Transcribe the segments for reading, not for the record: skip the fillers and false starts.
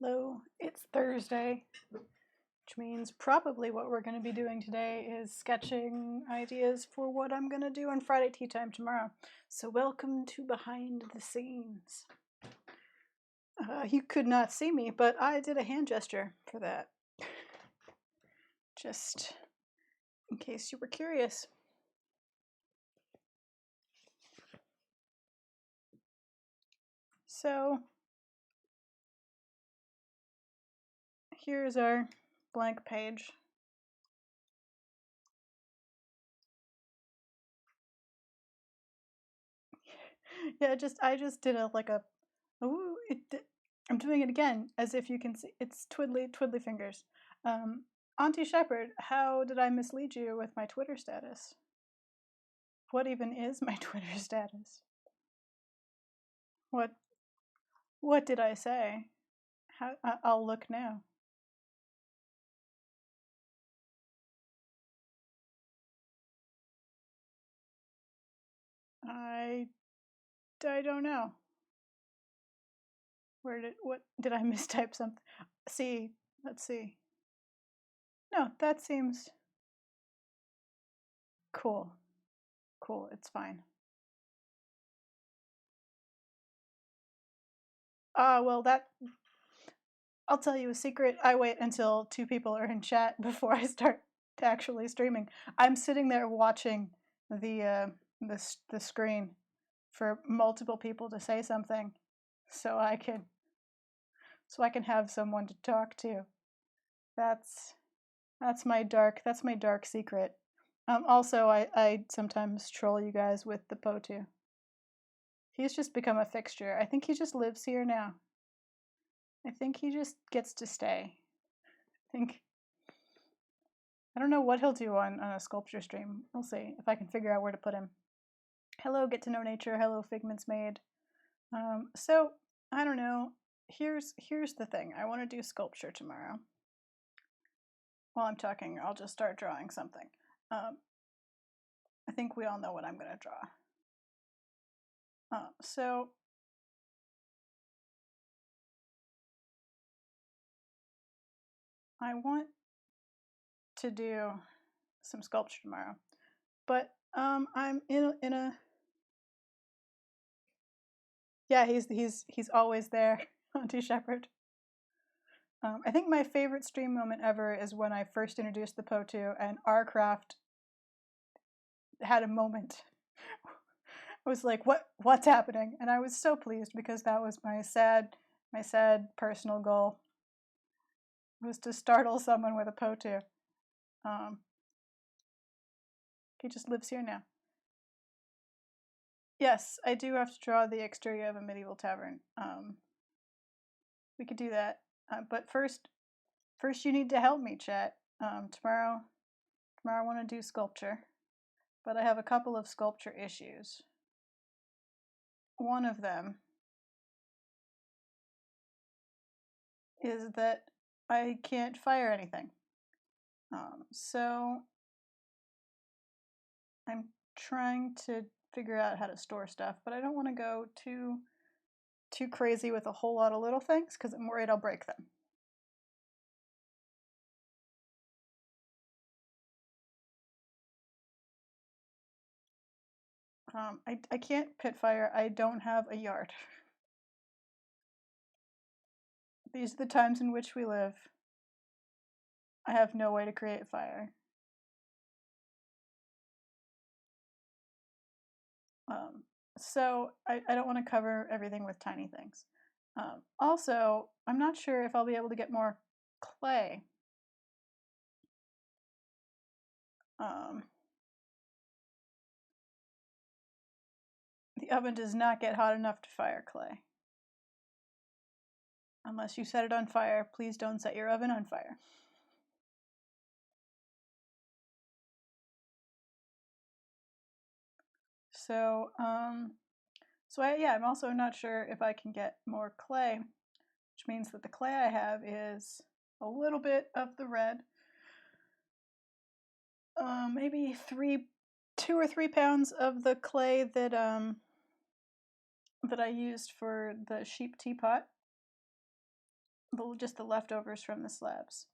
Hello, it's Thursday, which means probably what we're going to be doing today is sketching ideas for what I'm going to do on Friday tea time tomorrow. So welcome to behind the scenes. You could not see me, but I did a hand gesture for that. Just in case you were curious. So here's our blank page. Yeah, I just did I'm doing it again, as if you can see. It's twiddly fingers. Auntie Shepherd, how did I mislead you with my Twitter status? What even is my Twitter status? What did I say? I'll look now. I don't know. What did I mistype something? Let's see. No, that seems cool. Cool, it's fine. Well, I'll tell you a secret. I wait until 2 people are in chat before I start actually streaming. I'm sitting there watching the screen for multiple people to say something, so I can have someone to talk to. That's my dark secret. Also, I sometimes troll you guys with the Potu. He's just become a fixture. I think he just lives here now. I think he just gets to stay. I don't know what he'll do on a sculpture stream. We'll see if I can figure out where to put him. Hello, Get to Know Nature. Hello, Figments Made. So I don't know. Here's the thing. I want to do sculpture tomorrow. While I'm talking, I'll just start drawing something. I think we all know what I'm going to draw. So I want to do some sculpture tomorrow, but I'm in a yeah, he's always there, Auntie Shepherd. I think my favorite stream moment ever is when I first introduced the Potu and Rcraft had a moment. I was like, what's happening? And I was so pleased because that was my sad personal goal. Was to startle someone with a Potu. He just lives here now. Yes, I do have to draw the exterior of a medieval tavern. We could do that, but first you need to help me, chat. Tomorrow I want to do sculpture, but I have a couple of sculpture issues. One of them is that I can't fire anything. So I'm trying to figure out how to store stuff, but I don't want to go too crazy with a whole lot of little things because I'm worried I'll break them. I can't pit fire. I don't have a yard. These are the times in which we live. I have no way to create fire. So I don't want to cover everything with tiny things. Also, I'm not sure if I'll be able to get more clay. The oven does not get hot enough to fire clay. Unless you set it on fire, please don't set your oven on fire. So, I'm also not sure if I can get more clay, which means that the clay I have is a little bit of the red. Maybe 2 or 3 pounds of the clay that I used for the sheep teapot. just the leftovers from the slabs.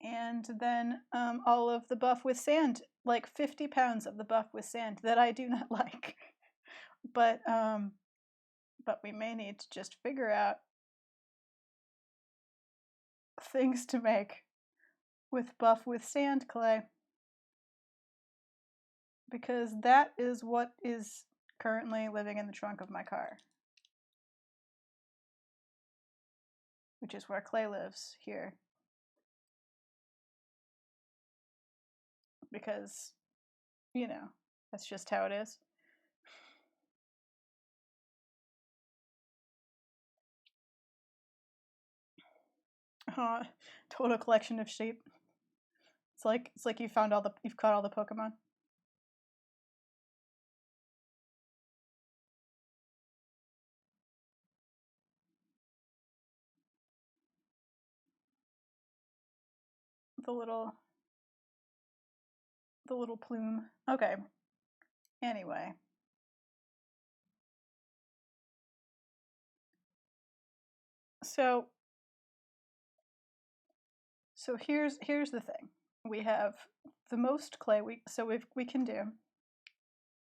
And then all of the buff with sand, like 50 pounds of the buff with sand that I do not like. But we may need to just figure out things to make with buff with sand clay, because that is what is currently living in the trunk of my car, which is where clay lives here, because, you know, that's just how it is. Total collection of sheep. It's like you've caught all the Pokemon. The little plume. Okay. Anyway. So here's the thing. We have the most clay we can do.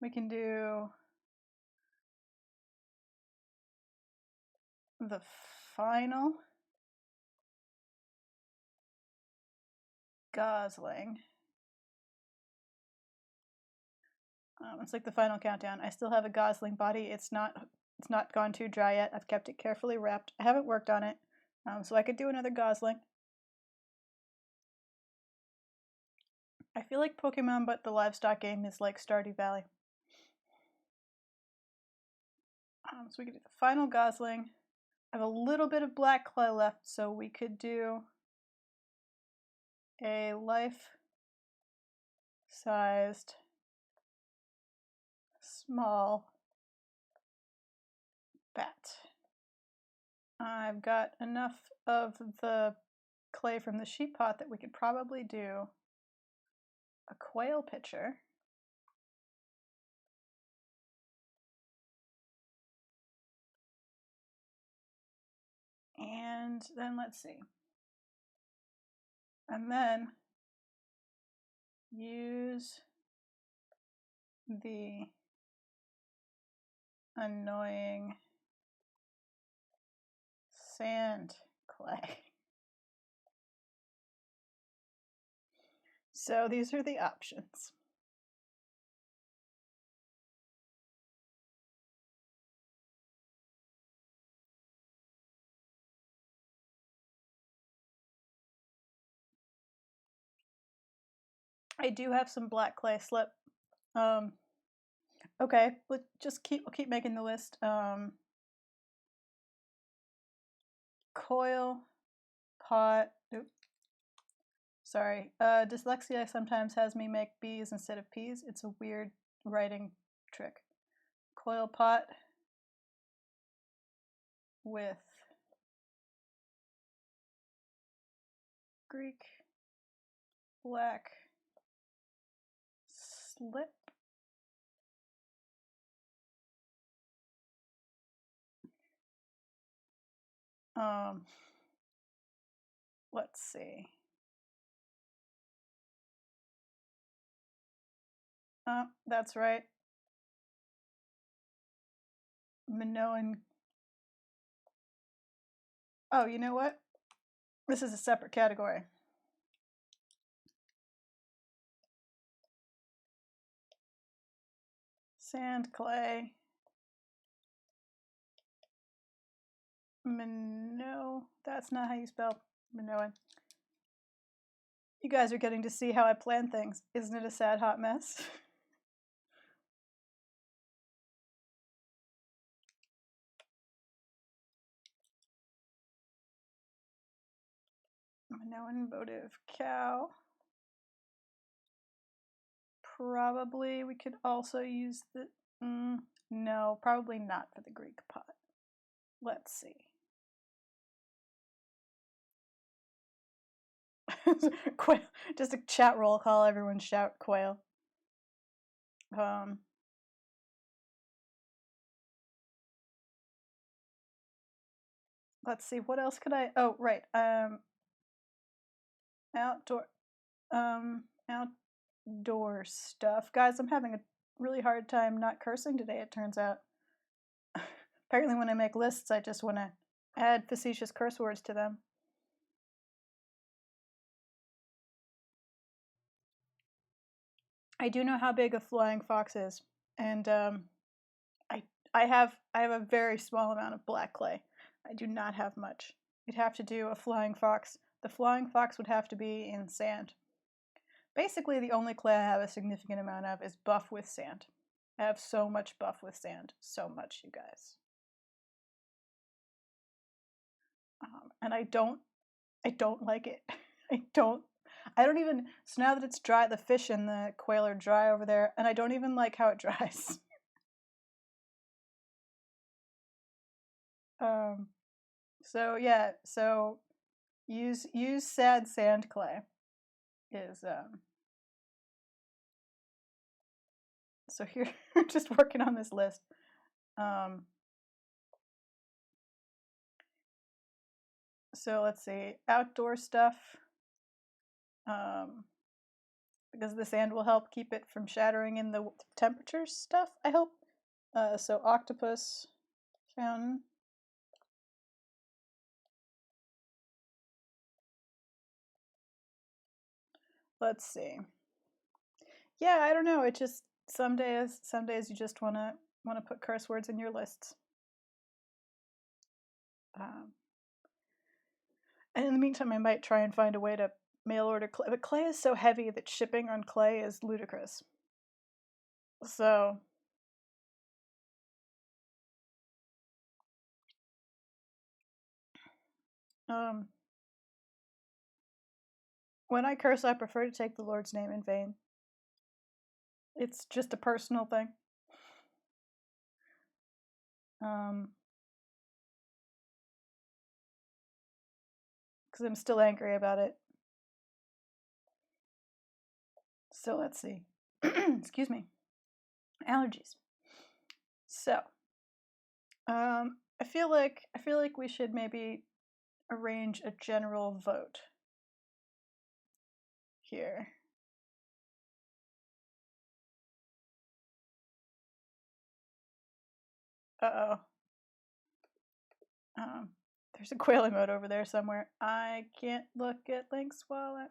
We can do the final Gosling. It's like the final countdown. I still have a Gosling body. It's not gone too dry yet. I've kept it carefully wrapped. I haven't worked on it, so I could do another Gosling. I feel like Pokemon, but the livestock game is like Stardew Valley. So we could do the final Gosling. I have a little bit of black clay left, so we could do a life-sized small bat. I've got enough of the clay from the sheep pot that we could probably do a quail pitcher. And then let's see. And then use the annoying sand clay. So these are the options. I do have some black clay slip. Okay, we'll keep making the list. Coil, pot. Oops. Sorry. Dyslexia sometimes has me make B's instead of P's. It's a weird writing trick. Coil pot with Greek black slip. Let's see. That's right. Minoan. Oh, you know what? This is a separate category. Sand, clay. Mino. That's not how you spell Minoan. You guys are getting to see how I plan things. Isn't it a sad, hot mess? Minoan votive cow. Probably we could also use the... no, probably not for the Greek pot. Let's see. Quail. Just a chat roll call. Everyone shout quail. let's see, what else could I? Oh, right. Outdoor, outdoor stuff, guys. I'm having a really hard time not cursing today. It turns out. Apparently, when I make lists, I just want to add facetious curse words to them. I do know how big a flying fox is, and I I have a very small amount of black clay. I do not have much. You'd have to do a flying fox. The flying fox would have to be in sand. Basically, the only clay I have a significant amount of is buff with sand. I have so much buff with sand. So much, you guys. And I don't like it. I don't I don't even so now that it's dry, the fish and the quail are dry over there, and I don't even like how it dries. um so yeah, so use sad sand clay is so here just working on this list. Um so let's see, outdoor stuff. Um because the sand will help keep it from shattering in the temperature stuff, I hope. So octopus fountain. Let's see. Yeah, I don't know. It just some days you just wanna put curse words in your lists. Um, and in the meantime, I might try and find a way to mail order clay. But clay is so heavy that shipping on clay is ludicrous. So, um, when I curse, I prefer to take the Lord's name in vain. It's just a personal thing. Um, because I'm still angry about it. So let's see. Excuse me. Allergies. So, I feel like we should maybe arrange a general vote here. Uh-oh. Um, there's a quail emote over there somewhere. I can't look at links while I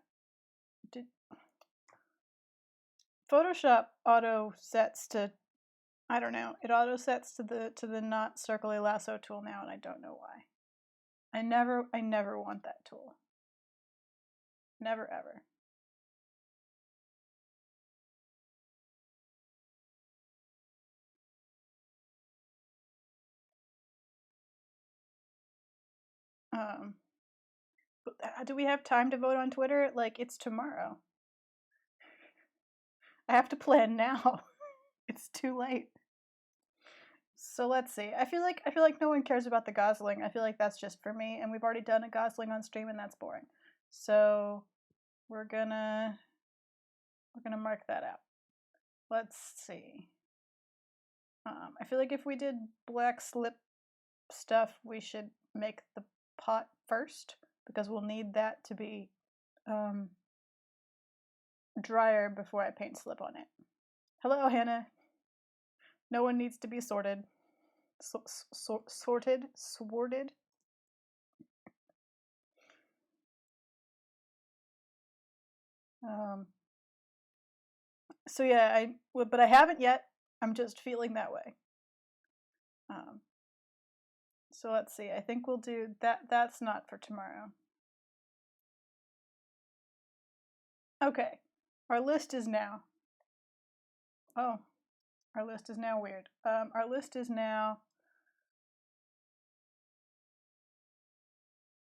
did. Photoshop auto sets to, I don't know. It auto sets to the not circle a lasso tool now, and I don't know why. I never want that tool. Never ever. Um, do we have time to vote on Twitter? Like, it's tomorrow. I have to plan now. It's too late. So let's see. I feel like no one cares about the Gosling. I feel like that's just for me, and we've already done a Gosling on stream, and that's boring. So we're gonna mark that out. Let's see. I feel like if we did black slip stuff, we should make the pot first because we'll need that to be drier before I paint slip on it. Hello, Hannah. No one needs to be sorted. Sorted? Sworded? Um, so yeah, but I haven't yet. I'm just feeling that way. Um, so let's see. I think we'll do that. That's not for tomorrow. Okay, our list is now. Oh, our list is now weird. Our list is now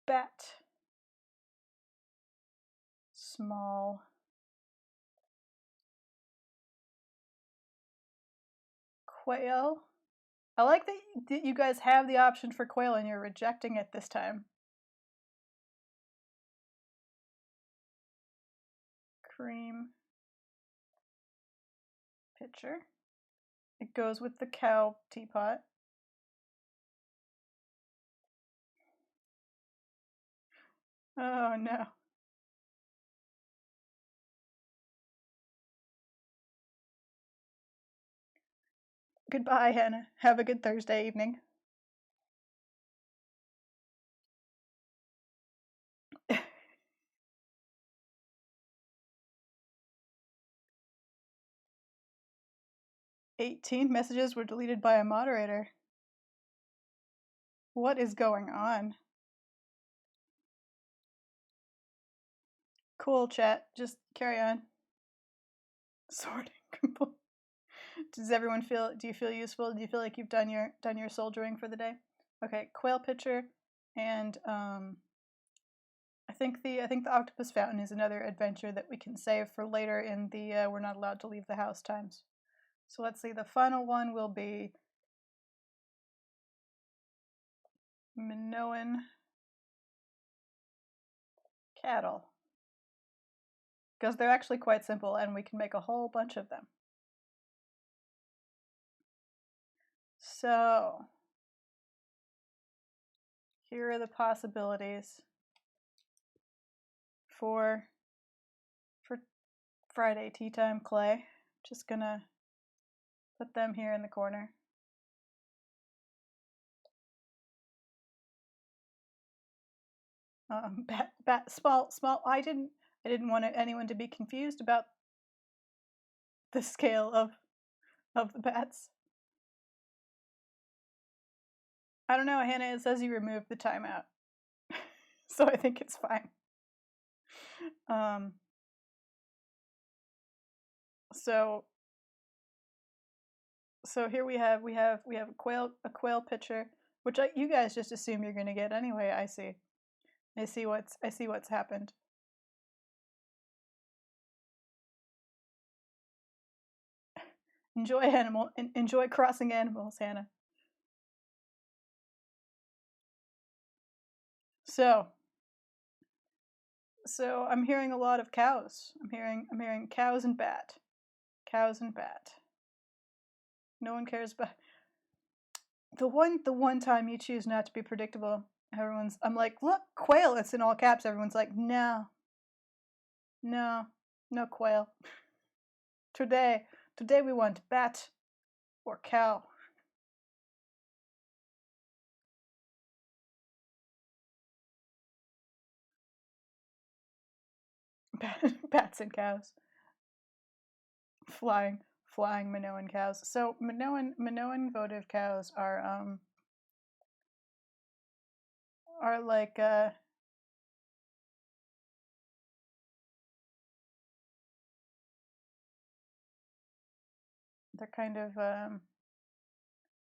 bat, small, quail. I like that you guys have the option for quail and you're rejecting it this time. Cream pitcher. It goes with the cow teapot. Oh no. Goodbye, Hannah. Have a good Thursday evening. 18 messages were deleted by a moderator. What is going on? Cool, chat. Just carry on. Sorting. Does everyone feel? Do you feel useful? Do you feel like you've done your soldiering for the day? Okay, quail pitcher, and I think the octopus fountain is another adventure that we can save for later in the we're not allowed to leave the house times. So let's see. The final one will be Minoan cattle, because they're actually quite simple and we can make a whole bunch of them. So here are the possibilities for Friday tea time clay. Just gonna put them here in the corner. Small. I didn't want anyone to be confused about the scale of the bats. I don't know, Hannah. It says you removed the timeout, so I think it's fine. So here we have a quail pitcher, which you guys just assume you're gonna get anyway. I see what's happened. Enjoy crossing animals, Hannah. So I'm hearing a lot of cows. I'm hearing cows and bat. Cows and bat. No one cares about the one time you choose not to be predictable. I'm like, look, quail. It's in all caps. Everyone's like, no, no quail. Today we want bat or cow. Bats and cows. Flying Minoan cows. So Minoan votive cows are like they're kind of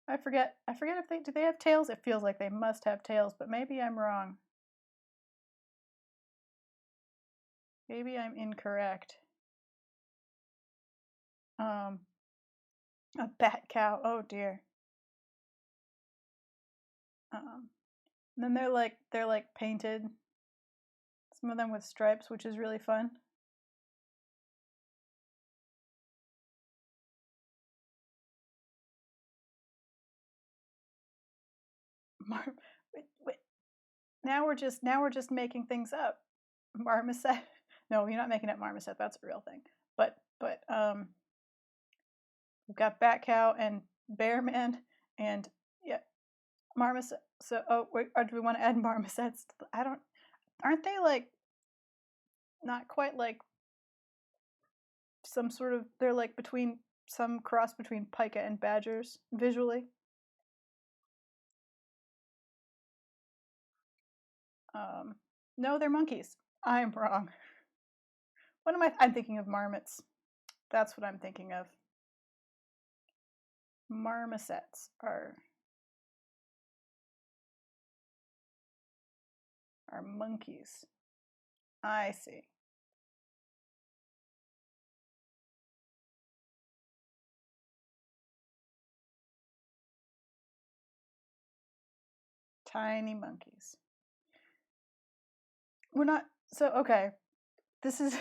I forget if they have tails. It feels like they must have tails, but maybe I'm wrong. Maybe I'm incorrect. A bat cow. Oh dear. And then they're like painted. Some of them with stripes, which is really fun. Wait. Now we're just making things up. Marmoset. No, you're not making up marmoset. That's a real thing. But we've got bat cow and bear man and yeah, marmoset. So do we want to add marmosets? Aren't they like not quite like some sort of, they're like between some cross between pika and badgers visually. No, they're monkeys. I'm wrong. What am I? I'm thinking of marmots. That's what I'm thinking of. Marmosets are monkeys. I see. Tiny monkeys. We're not so okay. This is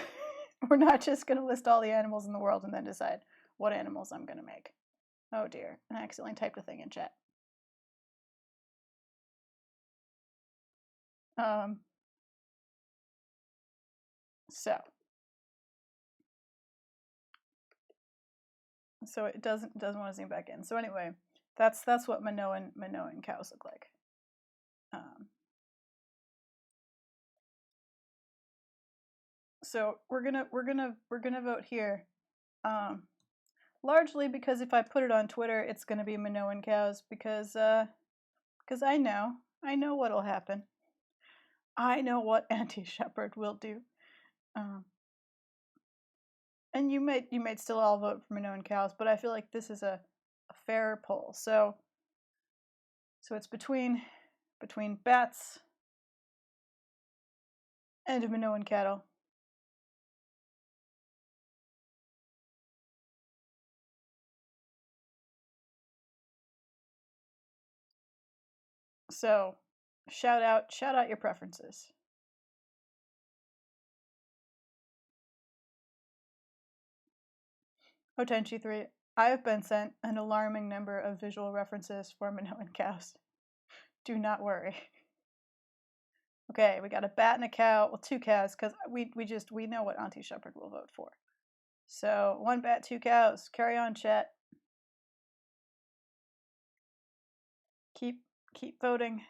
we're not just gonna list all the animals in the world and then decide what animals I'm gonna make. Oh dear, I accidentally typed a thing in chat. So it doesn't want to zoom back in. So anyway, that's what Minoan cows look like. So we're gonna vote here, largely because if I put it on Twitter, it's gonna be Minoan cows because I know what'll happen. I know what anti-shepherd will do. And you might still all vote for Minoan cows, but I feel like this is a fair poll. So it's between bats and Minoan cattle. So shout out your preferences. Otenchi 3, I have been sent an alarming number of visual references for Minoan cows. Do not worry. Okay, we got a bat and a cow. Well, 2 cows, because we know what Auntie Shepherd will vote for. So 1 bat, 2 cows. Carry on, chat. Keep voting.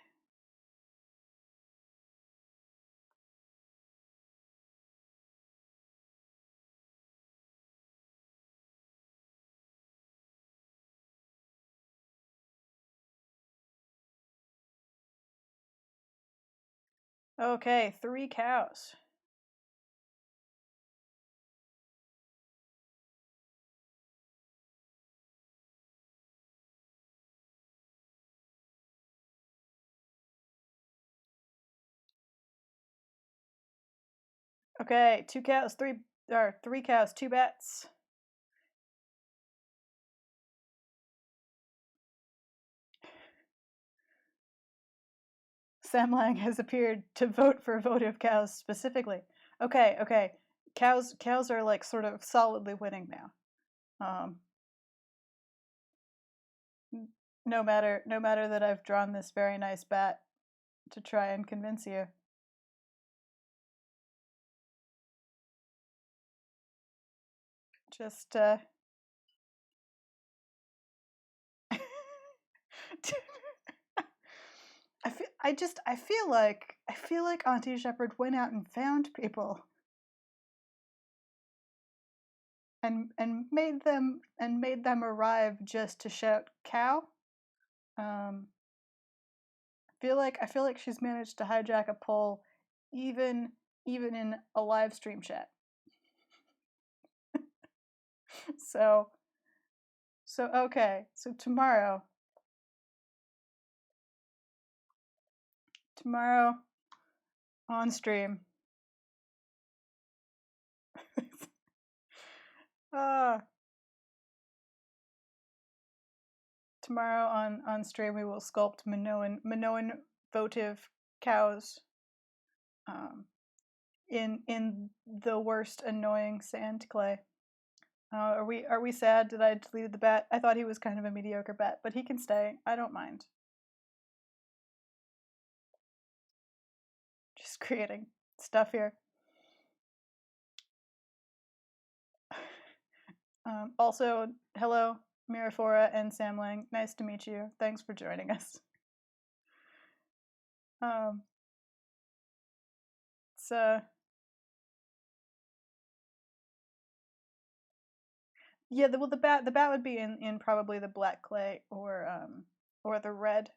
Okay, 3 cows. Okay, 2 cows, 3 cows, 2 bats. Sam Lang has appeared to vote for votive cows specifically. Okay. Cows are like sort of solidly winning now. No matter that I've drawn this very nice bat to try and convince you. Just I feel like Auntie Shepherd went out and found people and made them arrive just to shout cow. I feel like she's managed to hijack a poll even in a live stream chat. So okay. So tomorrow on stream. Tomorrow on stream we will sculpt Minoan votive cows in the worst annoying sand clay. Are we sad that I deleted the bat? I thought he was kind of a mediocre bat, but he can stay. I don't mind. Just creating stuff here. Also, hello, Mirafora and Sam Lang. Nice to meet you. Thanks for joining us. Yeah, the bat would be in probably the black clay or the red.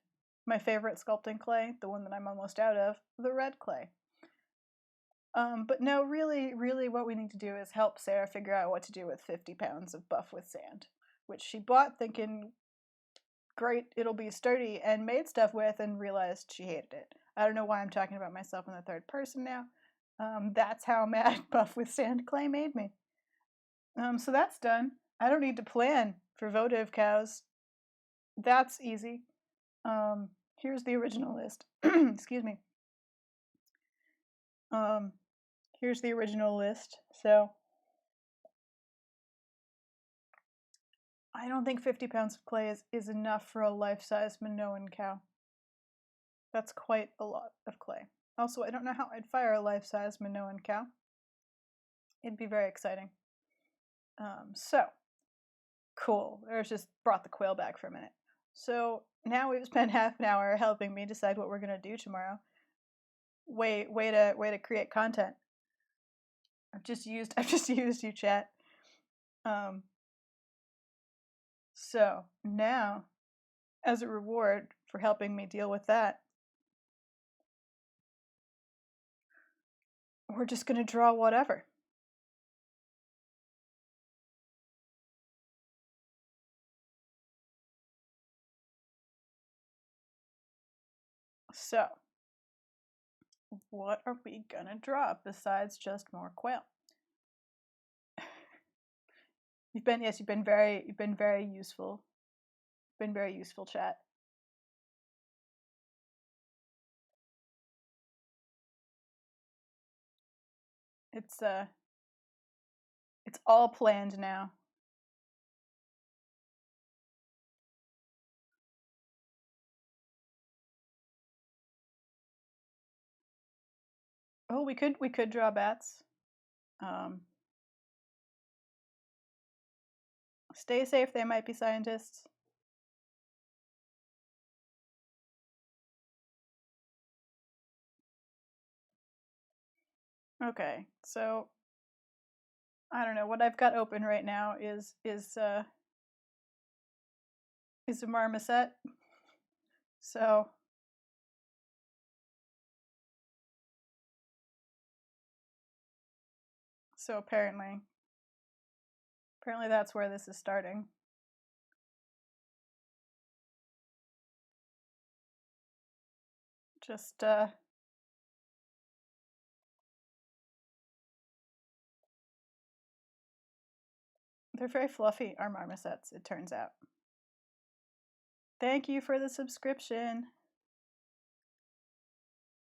My favorite sculpting clay, the one that I'm almost out of, the red clay. But no, really what we need to do is help Sarah figure out what to do with 50 pounds of buff with sand, which she bought thinking, great, it'll be sturdy, and made stuff with and realized she hated it. I don't know why I'm talking about myself in the third person now. That's how mad buff with sand clay made me. So that's done. I don't need to plan for votive cows. That's easy. Here's the original list. Excuse me. Here's the original list. So I don't think 50 pounds of clay is enough for a life-size Minoan cow. That's quite a lot of clay. Also, I don't know how I'd fire a life-size Minoan cow. It'd be very exciting. So cool. There's just brought the quail back for a minute. So now we've spent half an hour helping me decide what we're gonna do tomorrow. Way to create content. I've just used you, chat. So now, as a reward for helping me deal with that, we're just gonna draw whatever. So, what are we gonna draw besides just more quail? You've been very useful. Been very useful, chat. It's all planned now. Oh, we could draw bats. Stay safe. They might be scientists. Okay, so I don't know what I've got open right now is a marmoset. So apparently that's where this is starting. Just they're very fluffy, our marmosets, it turns out. Thank you for the subscription,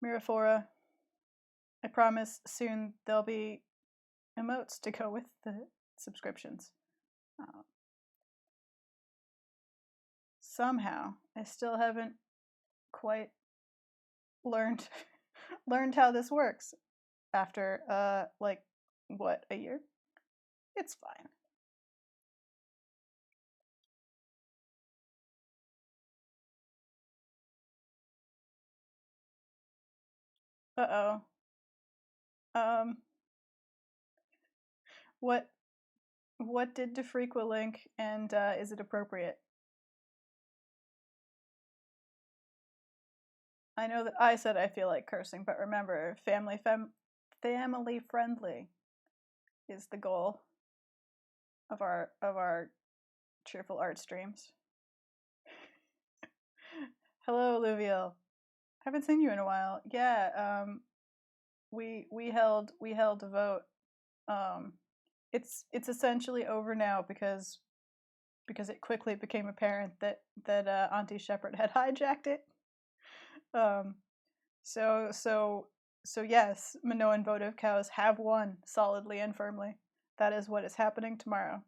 Mirafora. I promise soon there'll be emotes to go with the subscriptions. Somehow, I still haven't quite learned how this works after like what, a year? It's fine. Uh-oh. What did DeFrequa link, and is it appropriate? I know that I said I feel like cursing, but remember, family friendly is the goal of our cheerful art streams. Hello, Luviel. Haven't seen you in a while. Yeah, we held a vote. It's essentially over now because it quickly became apparent that Auntie Shepherd had hijacked it. So yes, Minoan votive cows have won solidly and firmly. That is what is happening tomorrow.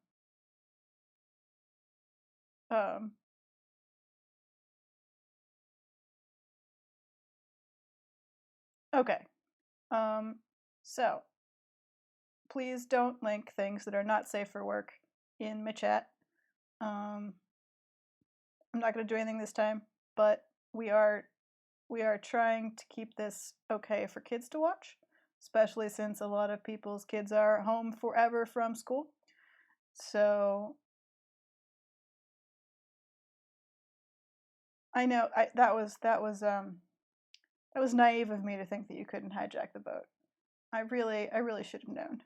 Okay. So please don't link things that are not safe for work in my chat. I'm not going to do anything this time, but we are trying to keep this okay for kids to watch, especially since a lot of people's kids are home forever from school. So I know that was naive of me to think that you couldn't hijack the boat. I really should have known.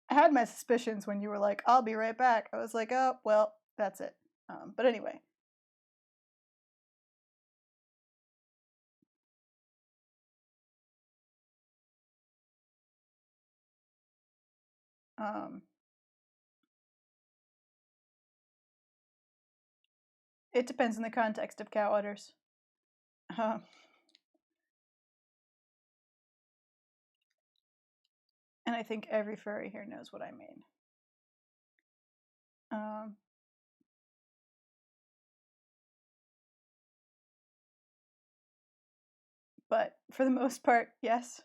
I had my suspicions when you were like, "I'll be right back." I was like, "Oh, well, that's it." But anyway. It depends on the context of cow udders. And I think every furry here knows what I mean. But for the most part, yes.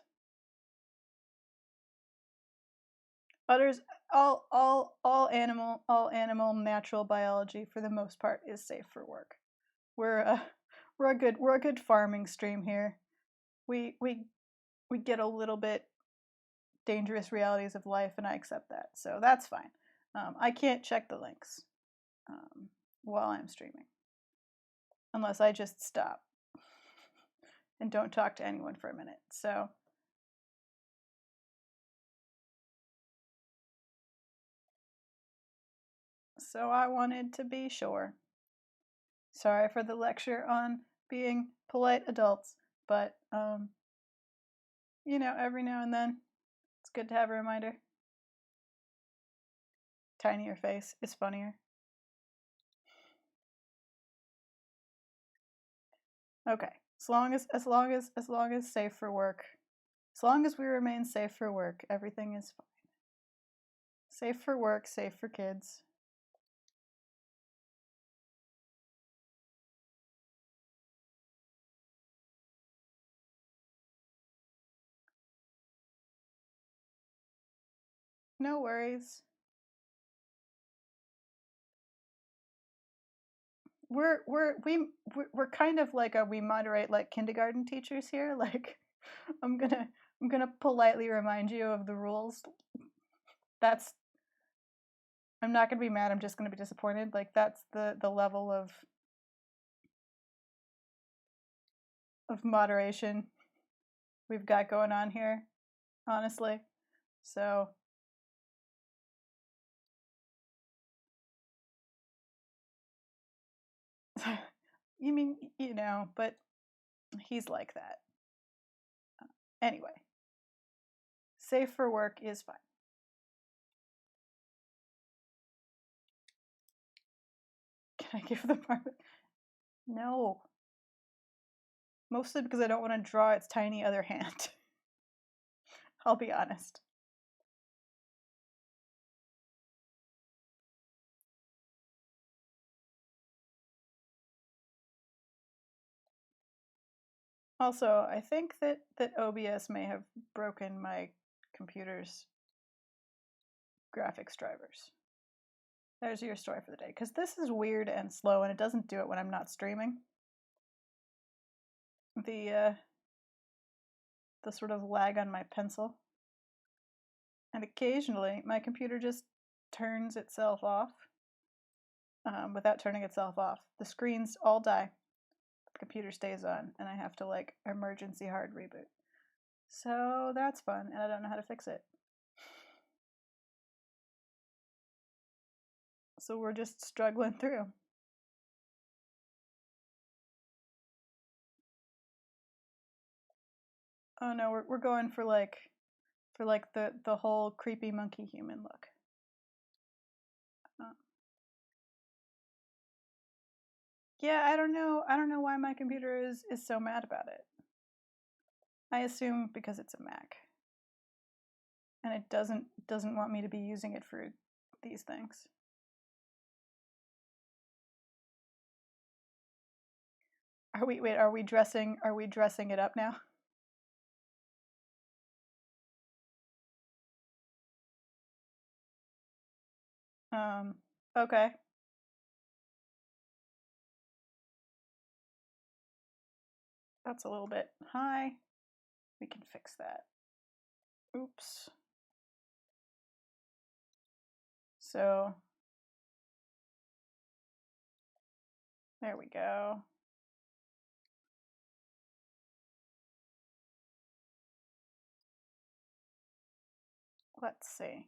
Others, all animal natural biology for the most part is safe for work. We're we're a good farming stream here. We we we get a little bit dangerous realities of life, and I accept that, so that's fine. I can't check the links while I'm streaming, unless I just stop and don't talk to anyone for a minute. So I wanted to be sure. Sorry for the lecture on being polite adults, but you know, every now and then it's good to have a reminder. Tinier face is funnier. Okay, as long as safe for work, as long as we remain safe for work, everything is fine. Safe for work, safe for kids. No worries. We're kind of like we moderate like kindergarten teachers here. Like I'm gonna politely remind you of the rules. That's I'm not gonna be mad. I'm just gonna be disappointed. Like that's the level of moderation we've got going on here, honestly. So you mean you know, but he's like that. Anyway, safe for work is fine. Can I give the marmoset? No. Mostly because I don't want to draw its tiny other hand. I'll be honest. Also, I think that OBS may have broken my computer's graphics drivers. There's your story for the day. Because this is weird and slow, and it doesn't do it when I'm not streaming. The sort of lag on my pencil. And occasionally, my computer just turns itself off without turning itself off. The screens all die. The computer stays on, and I have to like emergency hard reboot. So that's fun, and I don't know how to fix it. So we're just struggling through. Oh no, we're going for like the whole creepy monkey human look. Yeah, I don't know why my computer is so mad about it. I assume because it's a Mac. And it doesn't want me to be using it for these things. Are we dressing it up now? Okay. That's a little bit high. We can fix that. Oops. So there we go. Let's see.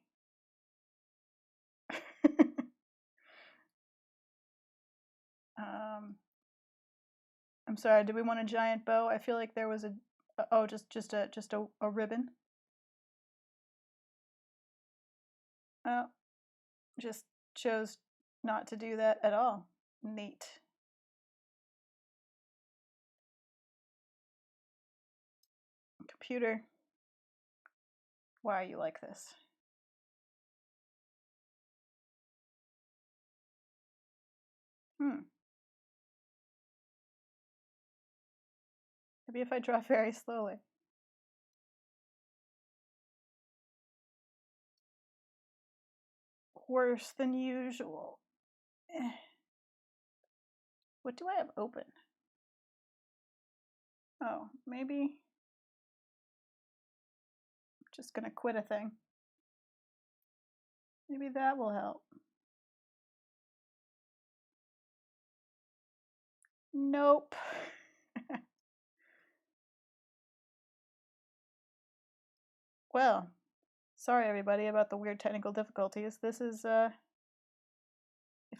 I'm sorry, do we want a giant bow? I feel like there was just a ribbon. Oh, just chose not to do that at all. Neat. Computer, why are you like this? Maybe if I draw very slowly. worse than usual. What do I have open? Oh, maybe I'm just gonna quit a thing. Maybe that will help. Nope. Well, sorry everybody about the weird technical difficulties. This is, if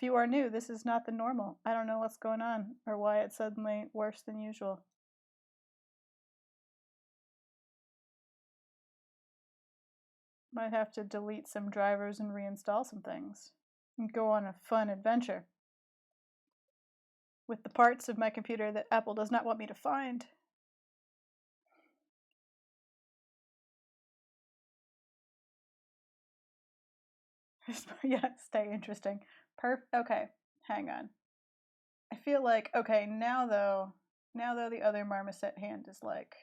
you are new, this is not the normal. I don't know what's going on or why it's suddenly worse than usual. Might have to delete some drivers and reinstall some things and go on a fun adventure with the parts of my computer that Apple does not want me to find. Yeah, stay interesting. Okay, hang on. I feel like, okay, now though the other marmoset hand is like,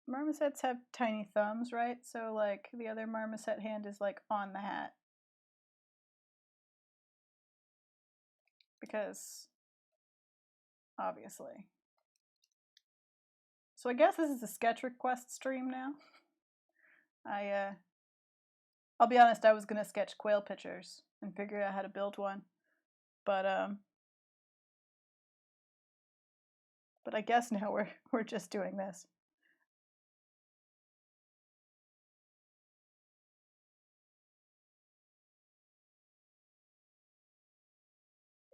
marmosets have tiny thumbs, right? So like the other marmoset hand is like on the hat. Because obviously. So I guess this is a sketch request stream now. I'll be honest, I was gonna sketch quail pictures and figure out how to build one. But I guess now we're just doing this.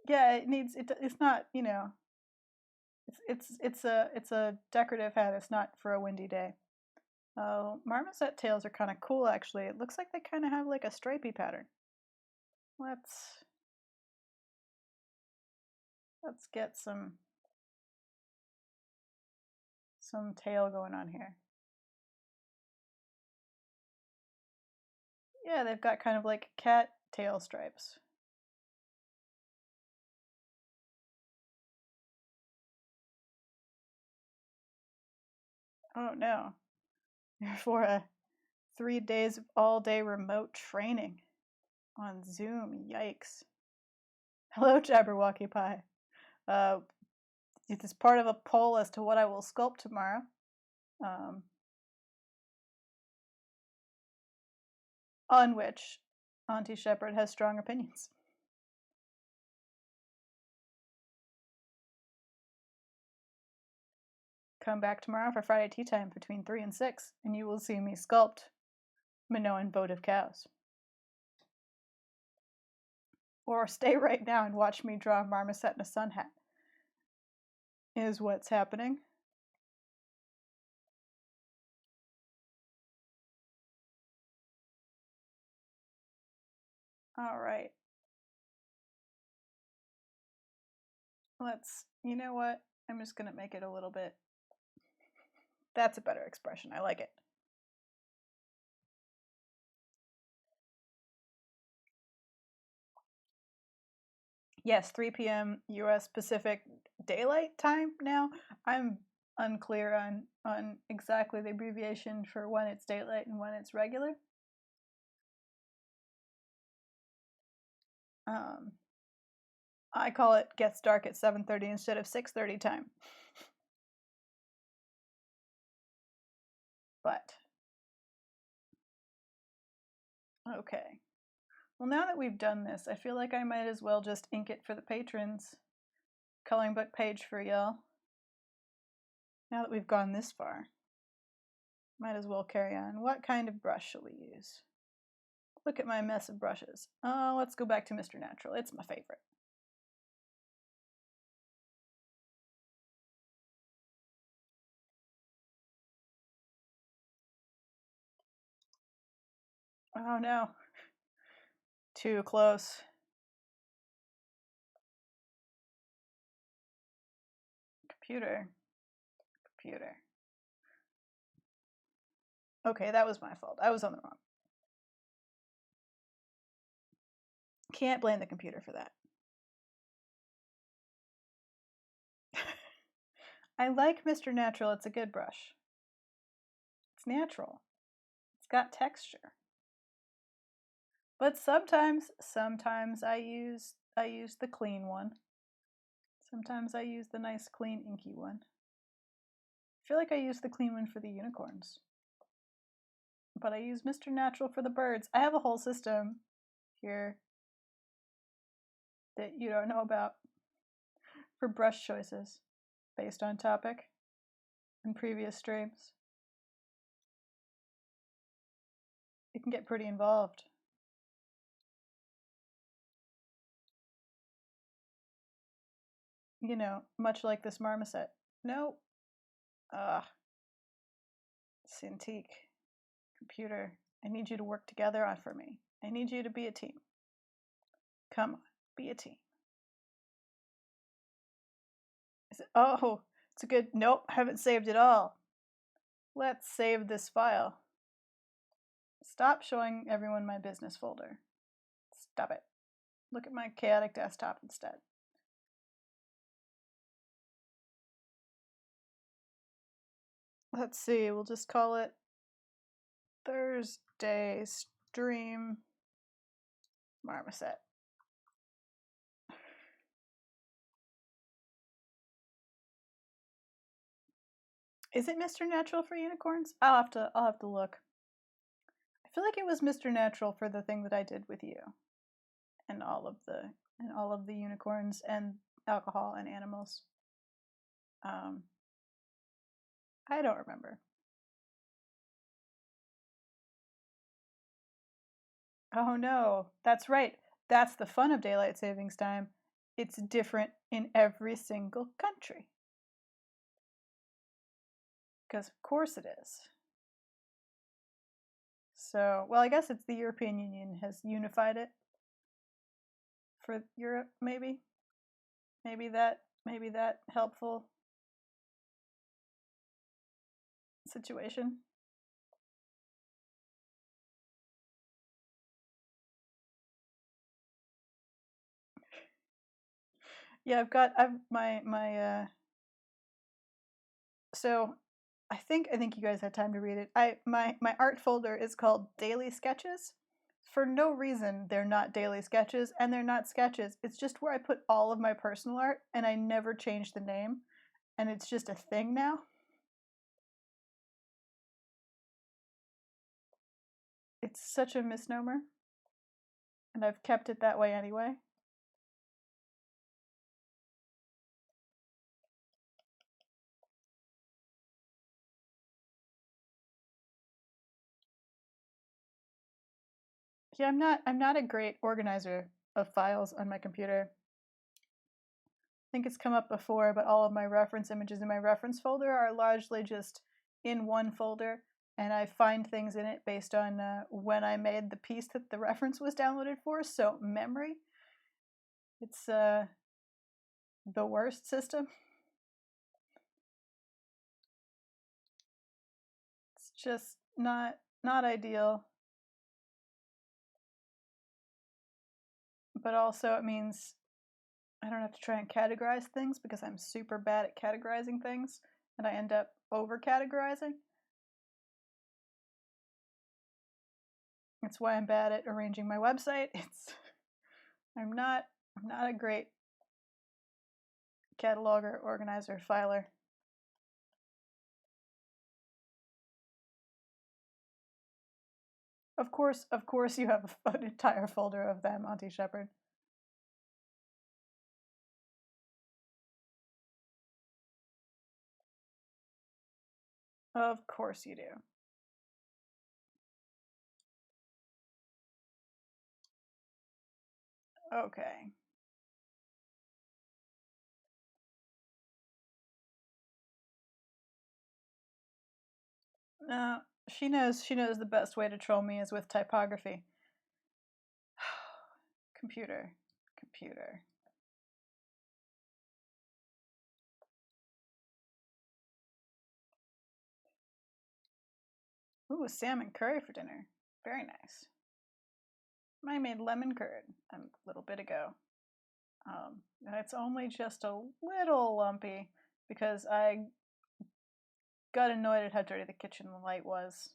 Yeah, it's not, you know, it's a decorative hat. It's not for a windy day. Oh, marmoset tails are kind of cool actually. It looks like they kind of have like a stripy pattern. Let's get some tail going on here. Yeah, they've got kind of like cat tail stripes. Oh no. For a 3 days of all-day remote training on Zoom. Yikes. Hello, Jabberwocky Pie. It is part of a poll as to what I will sculpt tomorrow. On which Auntie Shepherd has strong opinions. Come back tomorrow for Friday tea time between 3 and 6, and you will see me sculpt Minoan votive cows. Or stay right now and watch me draw a marmoset in a sun hat. Is what's happening. Alright. You know what? I'm just gonna make it a little bit. That's a better expression. I like it. Yes, 3 p.m. U.S. Pacific Daylight Time now. I'm unclear on exactly the abbreviation for when it's daylight and when it's regular. I call it gets dark at 7:30 instead of 6:30 time. But okay. Well, now that we've done this, I feel like I might as well just ink it for the patrons. Coloring book page for y'all. Now that we've gone this far, might as well carry on. What kind of brush shall we use? Look at my mess of brushes. Oh, let's go back to Mr. Natural. It's my favorite. Oh no. Too close. Computer. Okay, that was my fault. I was on the wrong. Can't blame the computer for that. I like Mr. Natural. It's a good brush. It's natural. It's got texture. But sometimes I use the clean one. Sometimes I use the nice, clean, inky one. I feel like I use the clean one for the unicorns. But I use Mr. Natural for the birds. I have a whole system here that you don't know about for brush choices based on topic in previous streams. It can get pretty involved. You know, much like this marmoset. No. Cintiq. Computer. I need you to work together on for me. I need you to be a team. Come on, be a team. Is it, oh, it's a good, nope, haven't saved it all. Let's save this file. Stop showing everyone my business folder. Stop it. Look at my chaotic desktop instead. Let's see, we'll just call it Thursday Stream Marmoset. Is it Mr. Natural for unicorns? I'll have to look. I feel like it was Mr. Natural for the thing that I did with you. And all of the unicorns and alcohol and animals. I don't remember. Oh no, that's right. That's the fun of daylight savings time. It's different in every single country. Because of course it is. So, well, I guess it's the European Union has unified it for Europe, maybe. Maybe that helpful situation. Yeah, I've my so I think you guys had time to read it. My art folder is called Daily Sketches. For no reason, they're not daily sketches, and they're not sketches. It's just where I put all of my personal art, and I never changed the name, and it's just a thing now. It's such a misnomer, and I've kept it that way anyway. Yeah, I'm not a great organizer of files on my computer. I think it's come up before, but all of my reference images in my reference folder are largely just in one folder, and I find things in it based on when I made the piece that the reference was downloaded for. So memory, it's the worst system. It's just not ideal. But also it means I don't have to try and categorize things because I'm super bad at categorizing things, and I end up over categorizing. It's why I'm bad at arranging my website. I'm not a great cataloger, organizer, filer. Of course you have an entire folder of them, Auntie Shepherd. Of course you do. Okay. No, she knows the best way to troll me is with typography. Computer. Ooh, salmon curry for dinner. Very nice. I made lemon curd a little bit ago. And it's only just a little lumpy because I got annoyed at how dirty the kitchen light was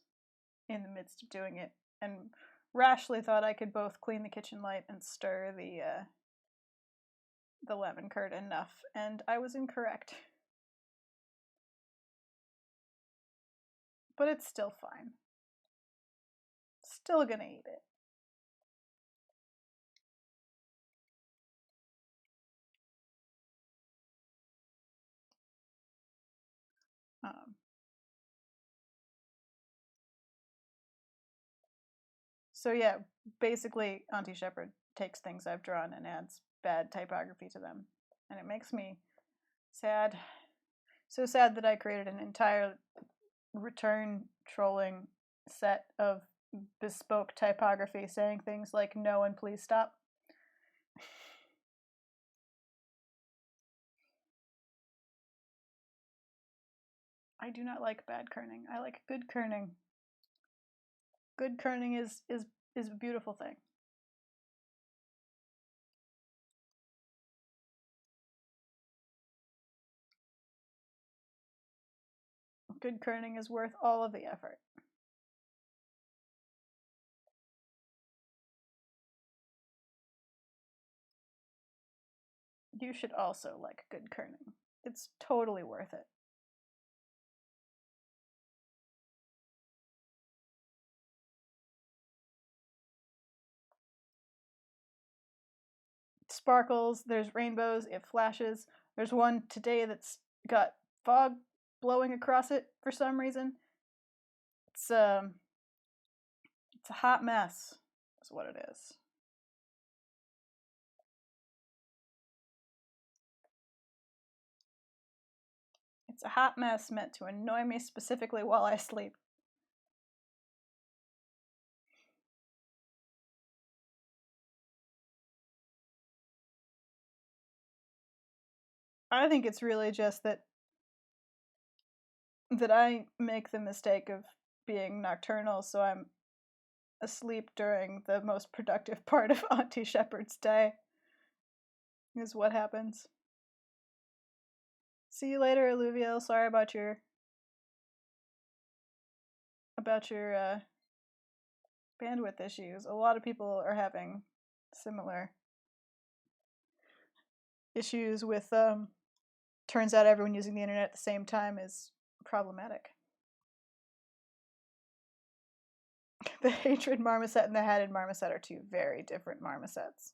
in the midst of doing it and rashly thought I could both clean the kitchen light and stir the lemon curd enough, and I was incorrect. But it's still fine. Still gonna eat it. Um, so yeah, basically Auntie Shepherd takes things I've drawn and adds bad typography to them. And it makes me sad. So sad that I created an entire return trolling set of bespoke typography saying things like no and please stop. I do not like bad kerning. I like good kerning. Good kerning is a beautiful thing. Good kerning is worth all of the effort. You should also like good kerning. It's totally worth it. It sparkles, there's rainbows, it flashes. There's one today that's got fog blowing across it for some reason. It's a hot mess, is what it is. It's a hot mess meant to annoy me specifically while I sleep. I think it's really just that I make the mistake of being nocturnal, so I'm asleep during the most productive part of Auntie Shepherd's day. Is what happens. See you later, Alluvial. Sorry about your bandwidth issues. A lot of people are having similar issues with turns out everyone using the internet at the same time is problematic. The hatred marmoset and the hatted marmoset are two very different marmosets,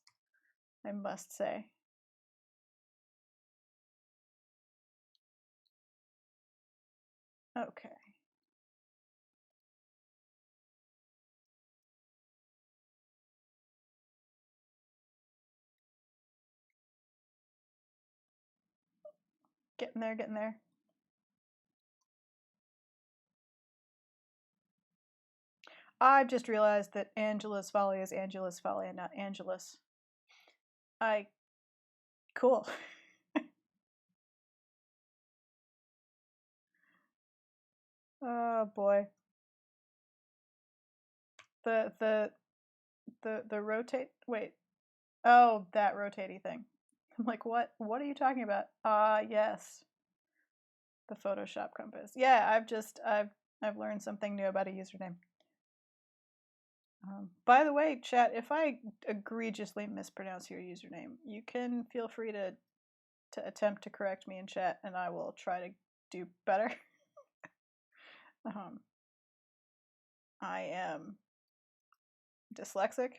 I must say. Okay. Getting there, getting there. I've just realized that Angela's Folly is Angela's Folly and not Angelus. Cool. Oh boy. The rotate. Wait. Oh, that rotatey thing. I'm like, what? What are you talking about? Yes. The Photoshop compass. Yeah, I've learned something new about a username. By the way, chat, if I egregiously mispronounce your username, you can feel free to attempt to correct me in chat, and I will try to do better. I am dyslexic,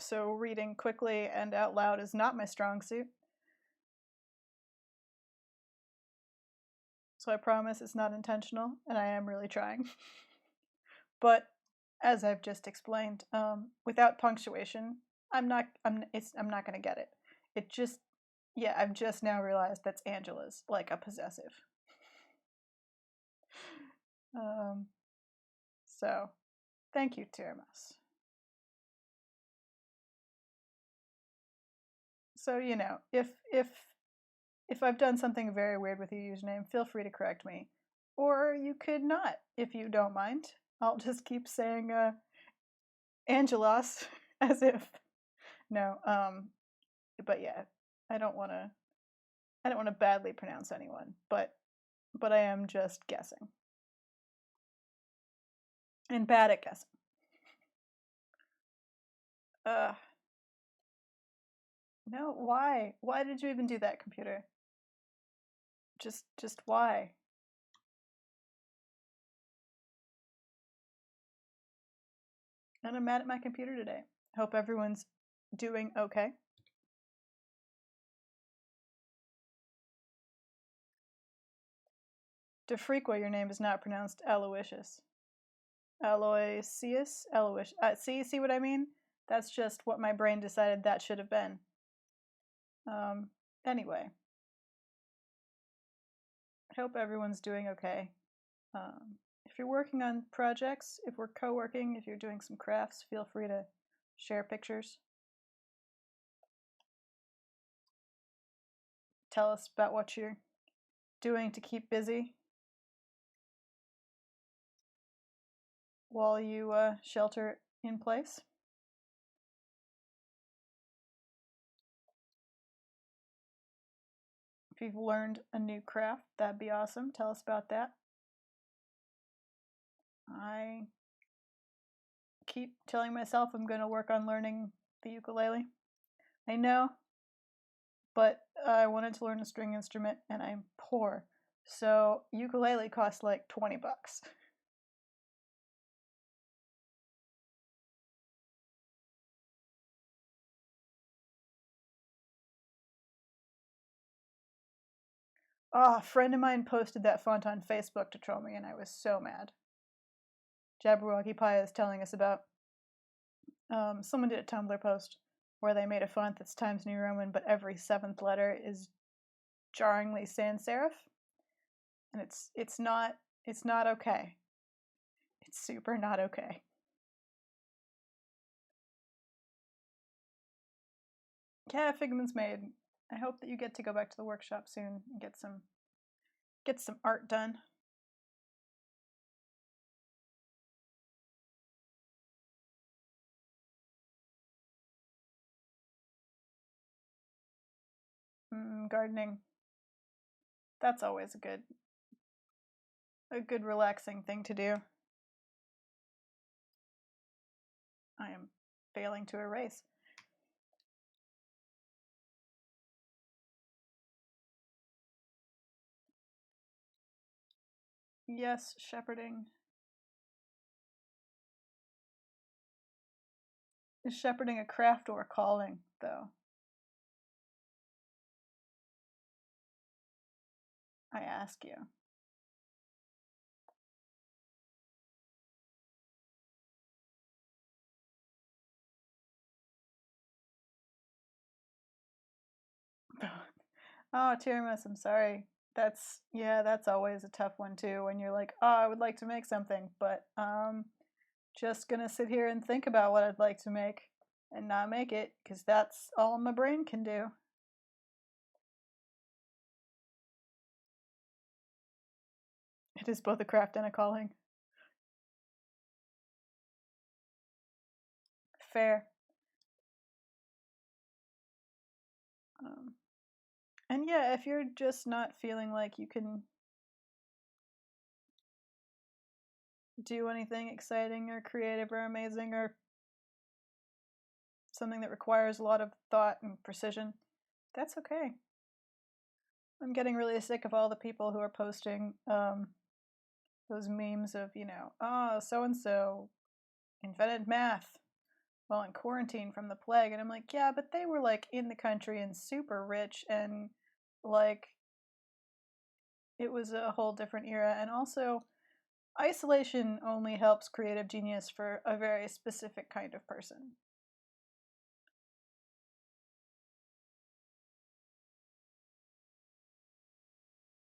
so reading quickly and out loud is not my strong suit. So I promise it's not intentional, and I am really trying. But as I've just explained, without punctuation, I'm not going to get it. It just, yeah, I've just now realized that's Angela's, like a possessive. So, thank you, Tiramas. So if I've done something very weird with your username, feel free to correct me, or you could not, if you don't mind. I'll just keep saying Angelos as if no. But yeah, I don't want to badly pronounce anyone, but I am just guessing. and bad at guessing. No, why? Why did you even do that, computer? Just why? And I'm mad at my computer today. Hope everyone's doing okay. DeFrequa, your name is not pronounced Aloysius. Aloysius? Aloysius. See what I mean? That's just what my brain decided that should have been. Anyway. I hope everyone's doing okay. If you're working on projects, if we're co-working, if you're doing some crafts, feel free to share pictures. Tell us about what you're doing to keep busy while you shelter in place. If you've learned a new craft, that'd be awesome. Tell us about that. I keep telling myself I'm going to work on learning the ukulele. I know, but I wanted to learn a string instrument and I'm poor. So ukulele costs like $20. Oh, a friend of mine posted that font on Facebook to troll me, and I was so mad. Jabberwocky Pie is telling us about. Someone did a Tumblr post where they made a font that's Times New Roman, but every seventh letter is jarringly sans serif, and it's not okay. It's super not okay. Yeah, Figment's made. I hope that you get to go back to the workshop soon and get some art done. Gardening. That's always a good relaxing thing to do. I am failing to erase. Yes, shepherding. Is shepherding a craft or a calling, though? I ask you. Oh, Tiramus, I'm sorry. That's always a tough one too when you're like, "Oh, I would like to make something, but just going to sit here and think about what I'd like to make and not make it because that's all my brain can do." It is both a craft and a calling. Fair. And yeah, if you're just not feeling like you can do anything exciting or creative or amazing or something that requires a lot of thought and precision, that's okay. I'm getting really sick of all the people who are posting those memes of, oh, so and so invented math while in quarantine from the plague. And I'm like, yeah, but they were like in the country and super rich and like it was a whole different era. And also, isolation only helps creative genius for a very specific kind of person.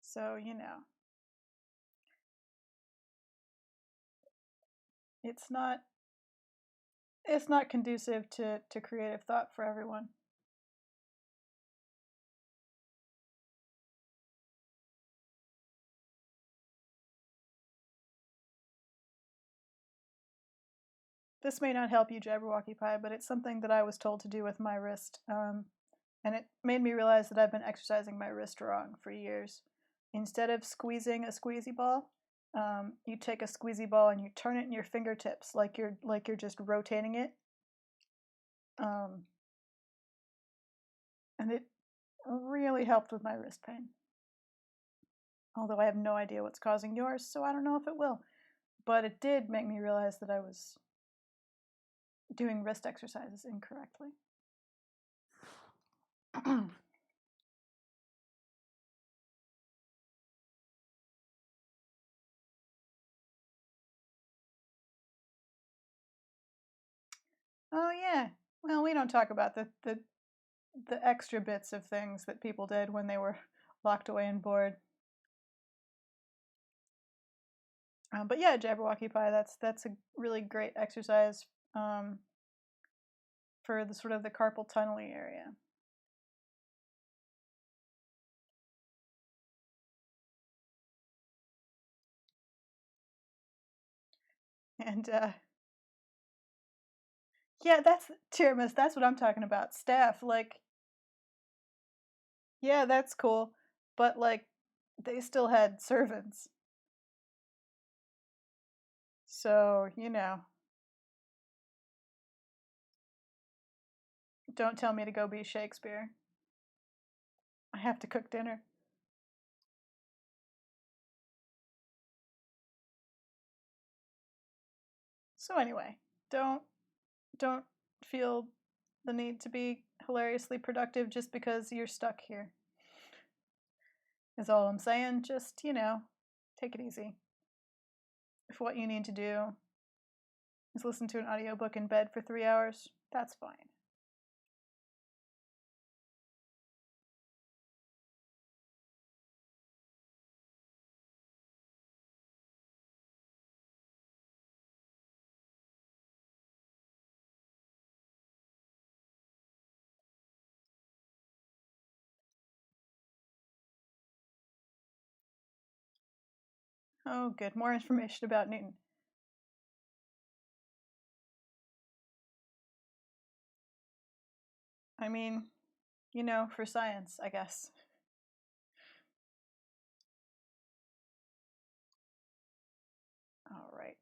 So, it's not conducive to creative thought for everyone. This may not help you, Jabberwocky Pie, but it's something that I was told to do with my wrist. And it made me realize that I've been exercising my wrist wrong for years. Instead of squeezing a squeezy ball, You take a squeezy ball and you turn it in your fingertips like you're just rotating it, um, and it really helped with my wrist pain. Although I have no idea what's causing yours, so I don't know if it will. But it did make me realize that I was doing wrist exercises incorrectly. Oh yeah. Well, we don't talk about the extra bits of things that people did when they were locked away and bored. But yeah, Jabberwocky Pie. That's a really great exercise for the sort of the carpal tunnel area. And yeah, that's Tiramis. That's what I'm talking about. Staff, like, yeah, that's cool, but like, they still had servants, so don't tell me to go be Shakespeare. I have to cook dinner. So anyway, don't don't feel the need to be hilariously productive just because you're stuck here. Is all I'm saying. Just, take it easy. If what you need to do is listen to an audiobook in bed for 3 hours, that's fine. Oh, good. More information about Newton. I mean, for science, I guess. All right.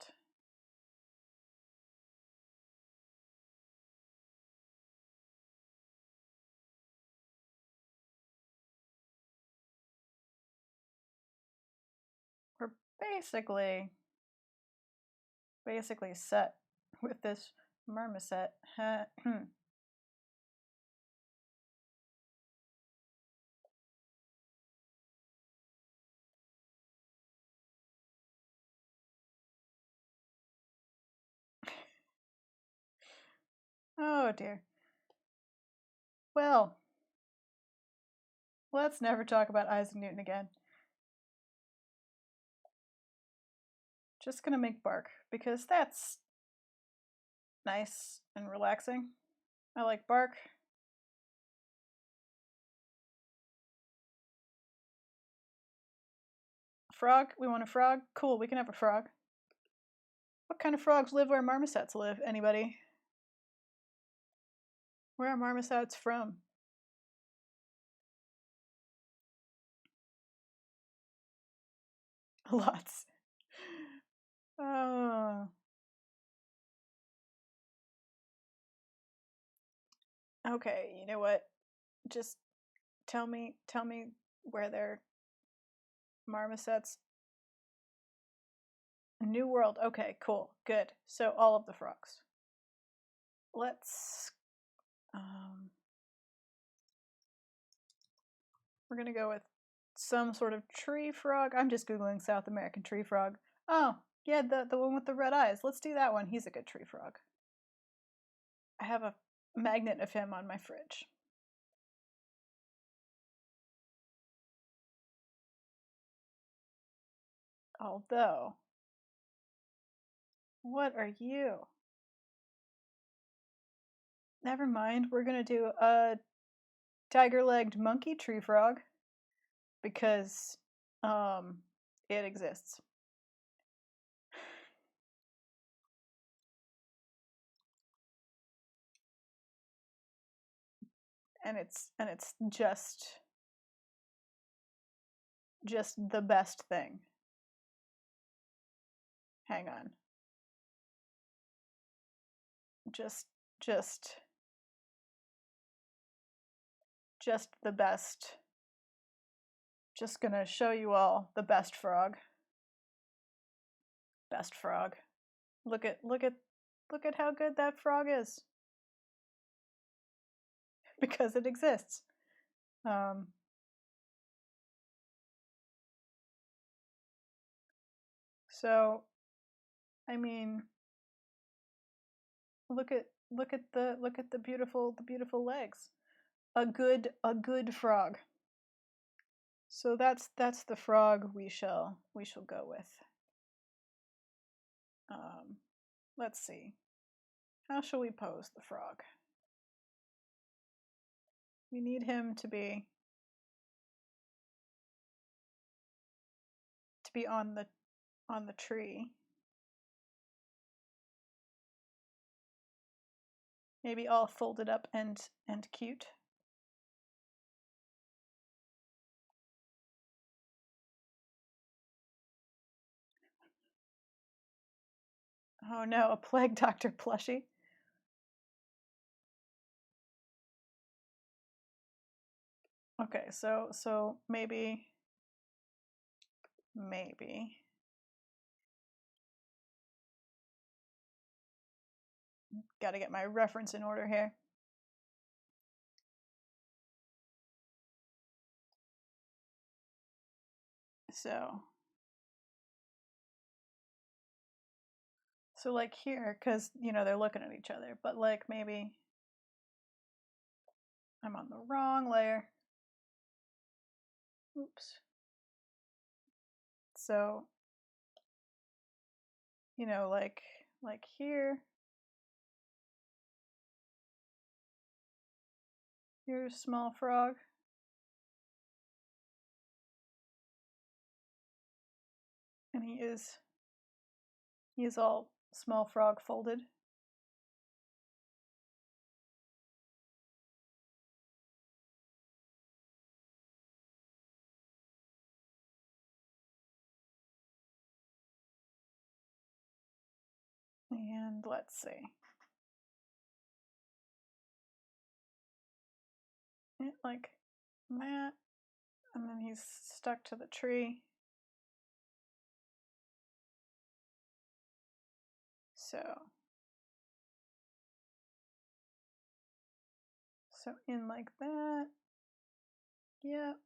We're basically set with this marmoset. Oh dear. Well, let's never talk about Isaac Newton again. Just gonna make bark because that's nice and relaxing. I like bark. Frog? We want a frog? Cool, we can have a frog. What kind of frogs live where marmosets live? Anybody? Where are marmosets from? Lots. Oh. Okay, you know what? Just tell me where they're marmosets. New World. Okay, cool. Good. So all of the frogs. Let's we're gonna go with some sort of tree frog. I'm just googling South American tree frog. Oh, yeah, the one with the red eyes. Let's do that one. He's a good tree frog. I have a magnet of him on my fridge. Although, what are you? Never mind. We're gonna do a tiger-legged monkey tree frog because it exists. And it's just the best thing. Hang on. Just the best. Just gonna show you all the best frog. Best frog. Look at how good that frog is. Because it exists. So, I mean, look at the beautiful legs. A good frog. So that's the frog we shall go with. Let's see. How shall we pose the frog? We need him to be on the tree. Maybe all folded up and cute. Oh no, a plague doctor plushie. Okay, so maybe got to get my reference in order here. So like here, because they're looking at each other, but like maybe I'm on the wrong layer. Oops. So like here. Here's small frog. And he is all small frog folded. And let's see. Like that. And then he's stuck to the tree. So in like that. Yep.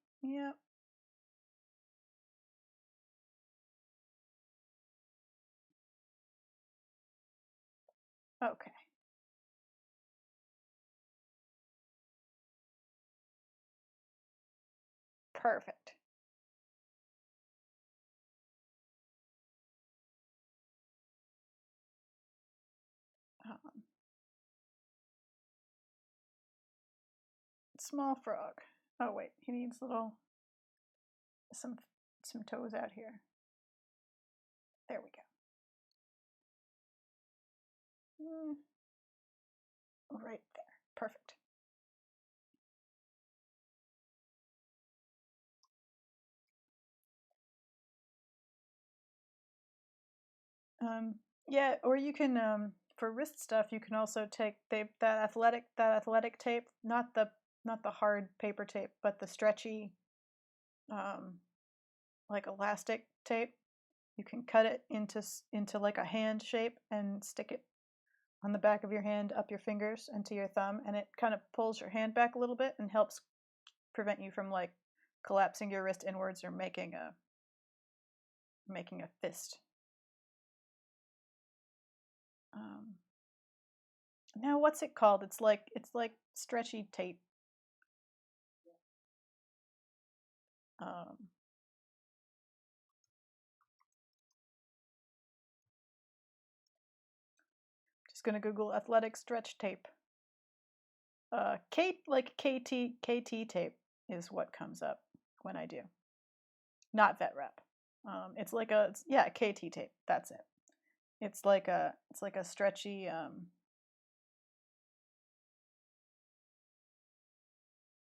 Okay. Perfect. Small frog. Oh wait, he needs some toes out here. There we go. Right there. Perfect. Yeah, or you can for wrist stuff you can also take that athletic tape, not the hard paper tape, but the stretchy like elastic tape. You can cut it into like a hand shape and stick it on the back of your hand, up your fingers and to your thumb, and it kind of pulls your hand back a little bit and helps prevent you from like collapsing your wrist inwards or making a fist. Now what's it called? It's like stretchy tape. Just gonna Google athletic stretch tape. KT tape is what comes up when I do. Not vet wrap. It's like KT tape. That's it. It's like a stretchy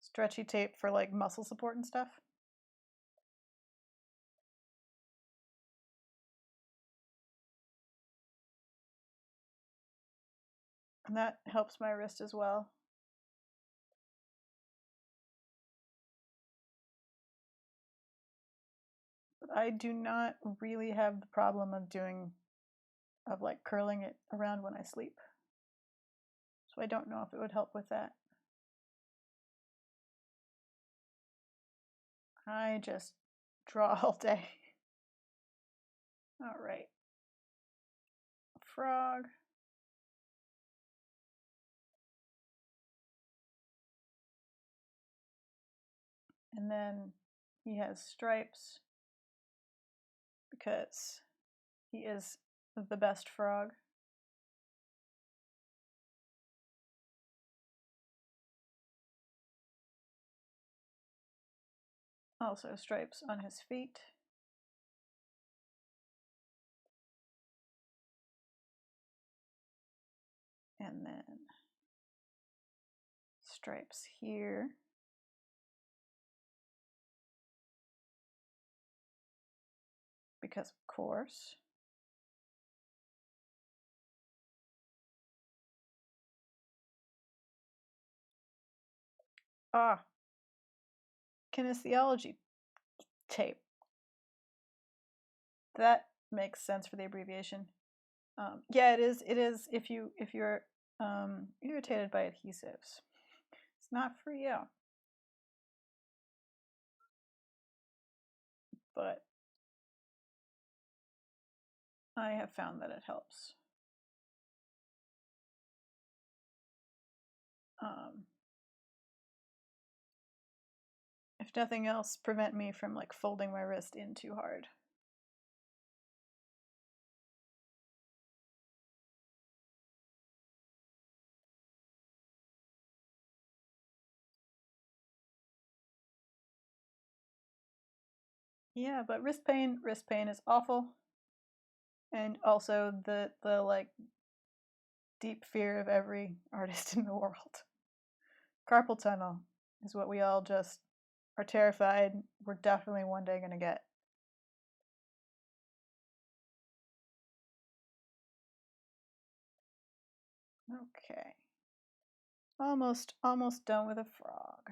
stretchy tape for like muscle support and stuff. And that helps my wrist as well. But I do not really have the problem of like curling it around when I sleep. So I don't know if it would help with that. I just draw all day. All right. Frog. And then he has stripes because he is the best frog. Also stripes on his feet. And then stripes here. Because of course. Ah, kinesiology tape. That makes sense for the abbreviation. Yeah, it is. It is if you're irritated by adhesives. It's not for you. But I have found that it helps. If nothing else, prevent me from like folding my wrist in too hard. Yeah, but wrist pain is awful. And also the like deep fear of every artist in the world. Carpal tunnel is what we all just are terrified we're definitely one day going to get. Okay. Almost done with a frog.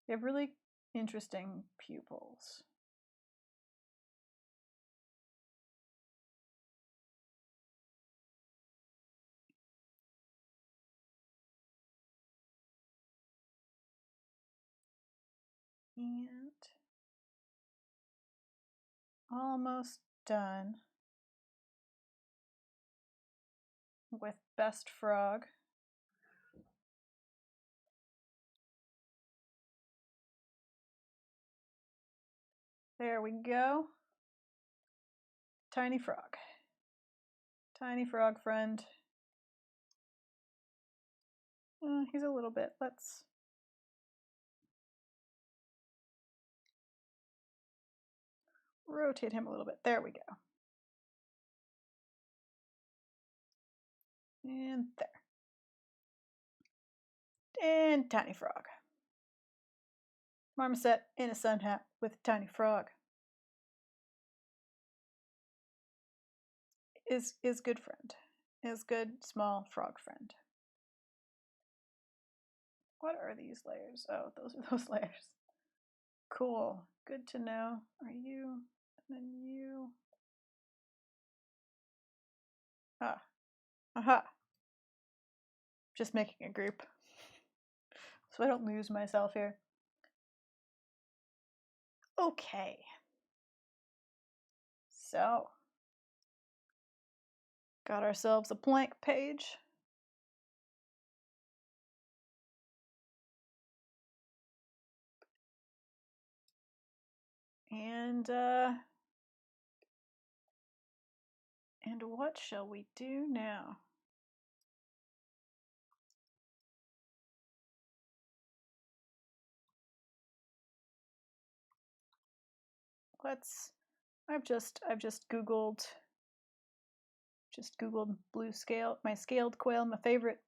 They have really interesting pupils. And almost done with best frog. There we go. Tiny frog. Tiny frog friend. He's a little bit. Let's rotate him a little bit. There we go. And there. And tiny frog. Marmoset in a sun hat with a tiny frog. Is good friend. Is good small frog friend. What are these layers? Oh, those are those layers. Cool. Good to know. Are you? And then you. Ah. Aha. Just making a group. So I don't lose myself here. Okay. So. Got ourselves a blank page. And what shall we do now? I've just googled blue scale, my scaled quail, my favorite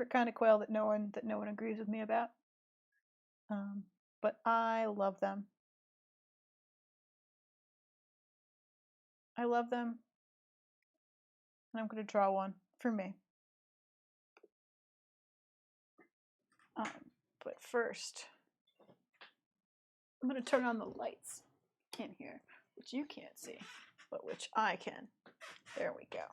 kind of quail that no one agrees with me about. But I love them. And I'm going to draw one for me. Um, but first, I'm going to turn on the lights in here, which you can't see, but which I can. There we go.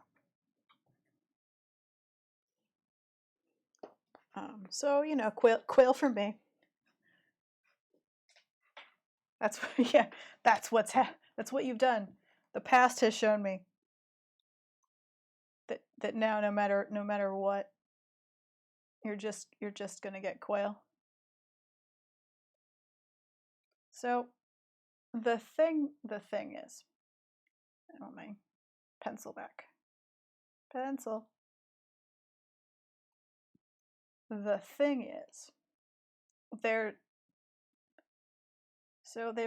So, you know, quail for me. That's yeah, that's what you've done. The past has shown me that now no matter what, you're just gonna get quail. So the thing is, I want my pencil back. Pencil. The thing is, they've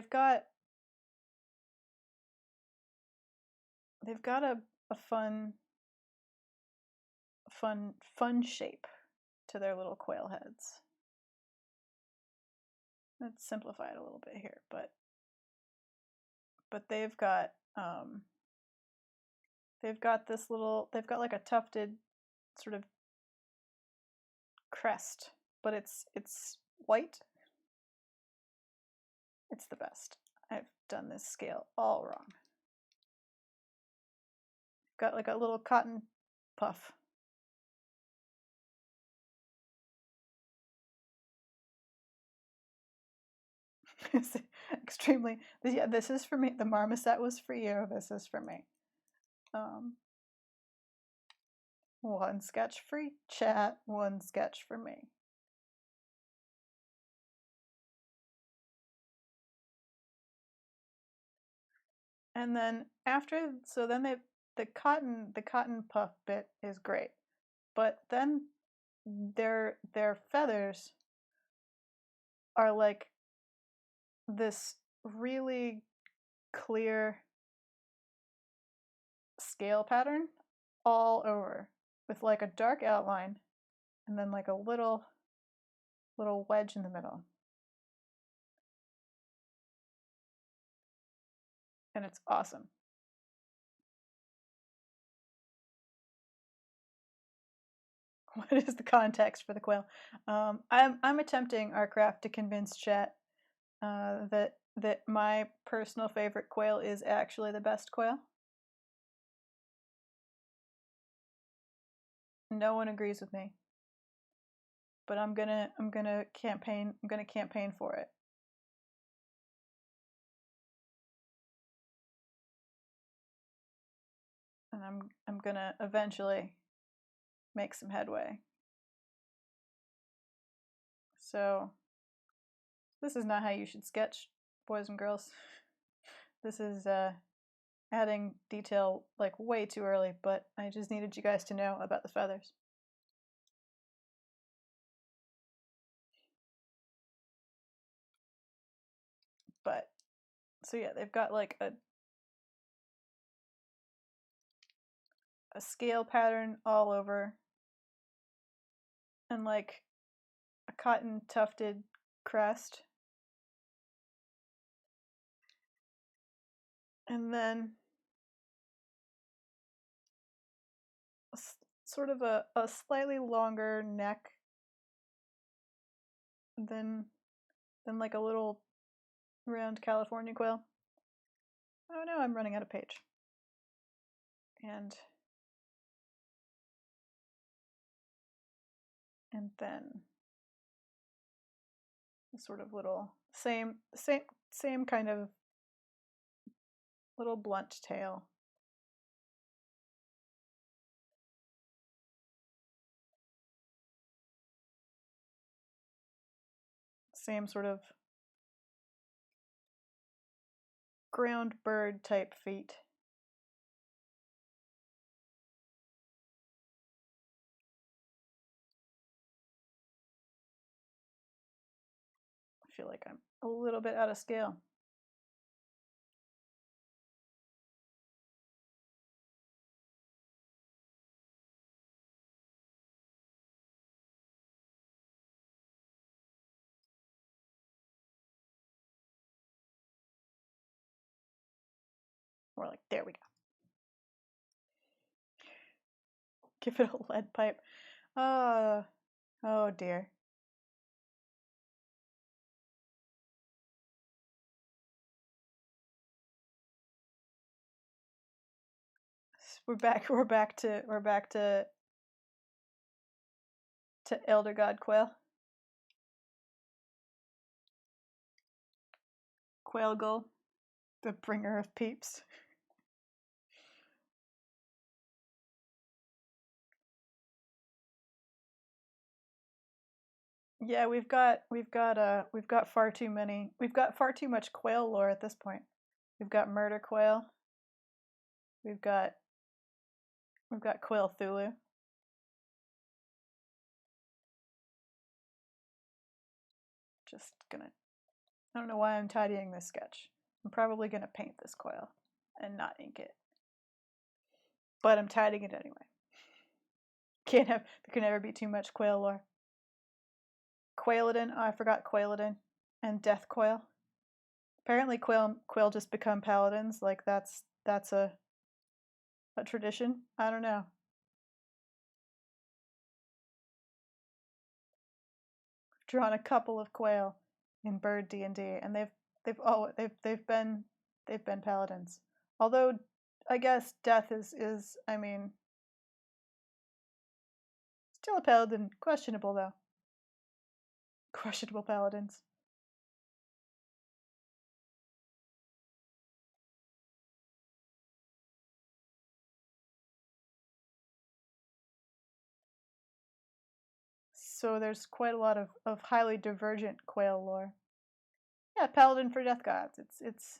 got a fun shape to their little quail heads. Let's simplify it a little bit here, but they've got they've got like a tufted sort of crest, but it's white. It's the best. I've done this scale all wrong. Got like a little cotton puff. Extremely. Yeah, this is for me. The marmoset was for you. This is for me. One sketch for chat, one sketch for me. And then after, so then the cotton puff bit is great, but then their feathers are like this really clear scale pattern all over with like a dark outline and then like a little wedge in the middle. And it's awesome. What is the context for the quail? I'm attempting our craft to convince chat that my personal favorite quail is actually the best quail. No one agrees with me, but I'm gonna campaign for it. And I'm gonna eventually make some headway. So this is not how you should sketch, boys and girls. This is adding detail like way too early, but I just needed you guys to know about the feathers. But so yeah, they've got like a scale pattern all over and like a cotton tufted crest. And then sort of a slightly longer neck than like a little round California quail. Oh no, I'm running out of page. And then sort of little same kind of little blunt tail. Same sort of ground bird type feet. I feel like I'm a little bit out of scale. More like, there we go. Give it a lead pipe. Oh dear. We're back to Elder God Quail. Quail Gull, the bringer of peeps. Yeah, we've got far too many. We've got far too much quail lore at this point. We've got murder quail. We've got Quail Thulu. Just gonna. I don't know why I'm tidying this sketch. I'm probably gonna paint this quail and not ink it, but I'm tidying it anyway. There can never be too much quail lore. Quailodon. Oh, I forgot Quailodon and Death Quail. Apparently, quail just become paladins. Like that's a tradition. I don't know. I've drawn a couple of quail in Bird D&D, and they've been paladins. Although, I guess Death is I mean, still a paladin. Questionable though. Questionable paladins. So there's quite a lot of highly divergent quail lore. Yeah, paladin for death gods. It's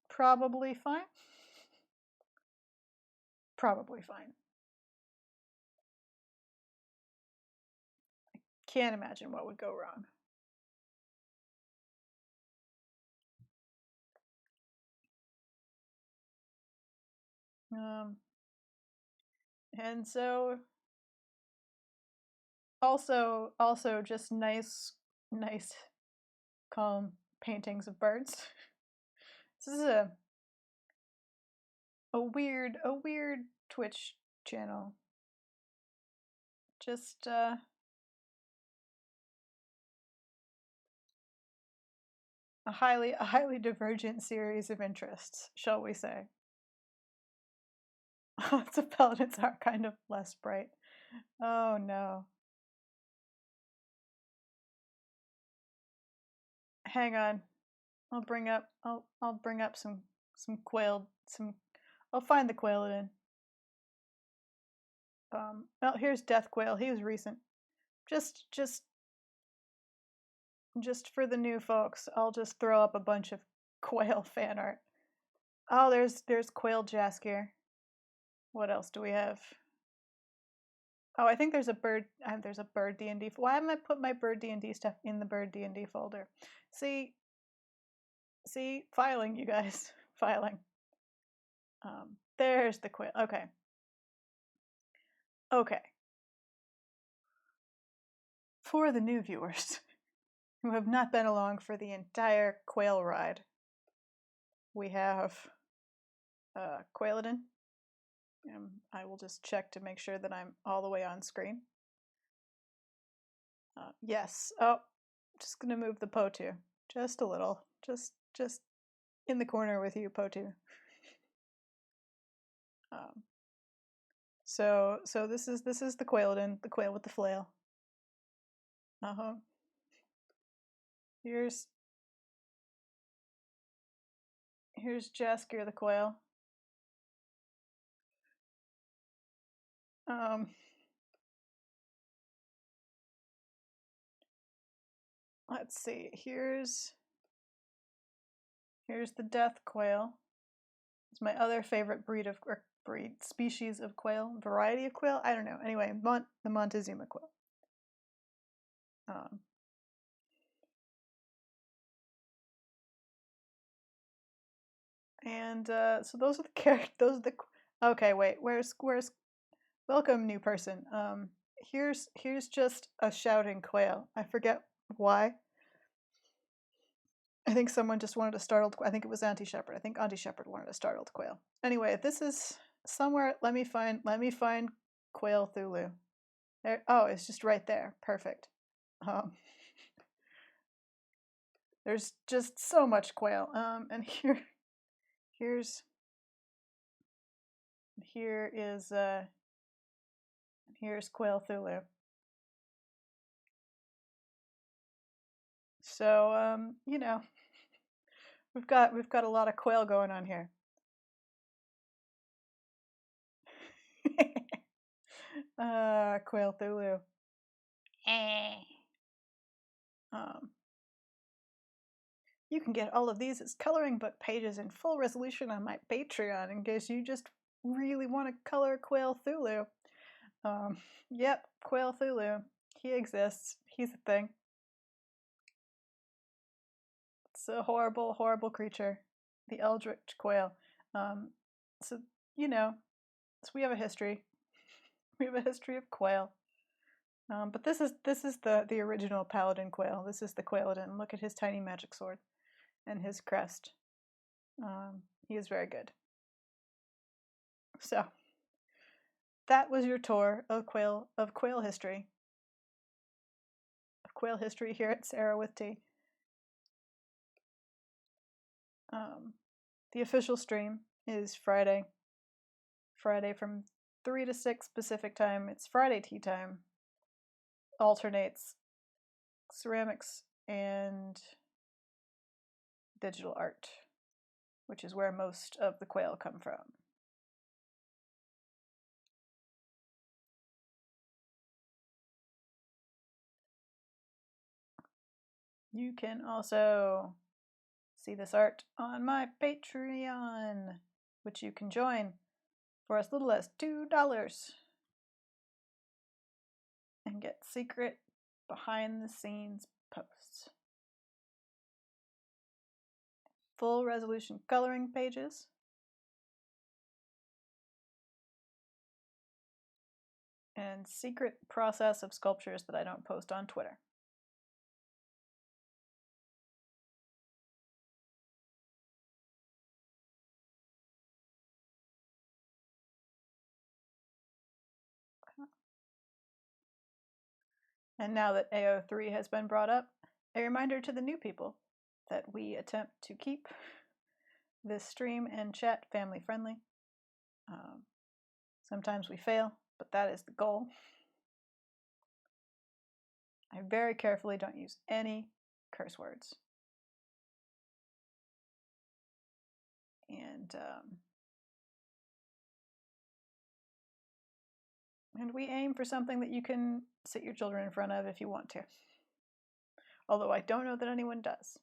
probably fine. Probably fine. Can't imagine what would go wrong. And so also just nice calm paintings of birds. This is a weird Twitch channel. Just a highly divergent series of interests, shall we say. The paladins are kind of less bright. Oh no. Hang on. I'll bring up some quail I'll find the quailodon. Well, here's Death Quail. He was recent. Just for the new folks, I'll just throw up a bunch of quail fan art. Oh, there's Quail Jaskier. What else do we have? Oh, I think there's a bird. There's a Bird D&D. Why haven't I put my Bird D&D stuff in the Bird D&D folder? See, filing, you guys, filing. There's the quail. Okay. For the new viewers who have not been along for the entire quail ride, we have Quailodon. I will just check to make sure that I'm all the way on screen. Yes. Oh, just gonna move the Potu just a little, just in the corner with you, Potu. So this is the Quailodon, the quail with the flail. Here's Jaskier the quail. Let's see. Here's the death quail. It's my other favorite species of quail, variety of quail. I don't know. Anyway, the Montezuma quail. And so those are the characters. Those are the. Okay, wait. Where's welcome, new person. Here's just a shouting quail. I forget why. I think someone just wanted a startled. I think it was Auntie Shepherd. I think Auntie Shepherd wanted a startled quail. Anyway, this is somewhere. Let me find Quail Thulu. There. Oh, it's just right there. Perfect. There's just so much quail. And here's Here's Quail Thulu. So you know, we've got a lot of quail going on here. Quail Thulu. Um, you can get all of these as coloring book pages in full resolution on my Patreon in case you just really want to color Quail Thulu. Yep, Quail Thulu. He exists. He's a thing. It's a horrible, horrible creature. The eldritch quail. So, you know, so we have a history. We have a history of quail. But this is the original paladin quail. This is the Quailadin. Look at his tiny magic sword and his crest. He is very good. So that was your tour of quail history. Of quail history here at Sarah with Tea. The official stream is Friday. Friday from 3 to 6 Pacific time. It's Friday tea time. Alternates ceramics and digital art, which is where most of the quail come from. You can also see this art on my Patreon, which you can join for as little as $2 and get secret behind the scenes posts. Full resolution coloring pages. And secret process of sculptures that I don't post on Twitter. And now that AO3 has been brought up, a reminder to the new people that we attempt to keep this stream and chat family friendly. Sometimes we fail, but that is the goal. I very carefully don't use any curse words. And we aim for something that you can sit your children in front of if you want to. Although I don't know that anyone does.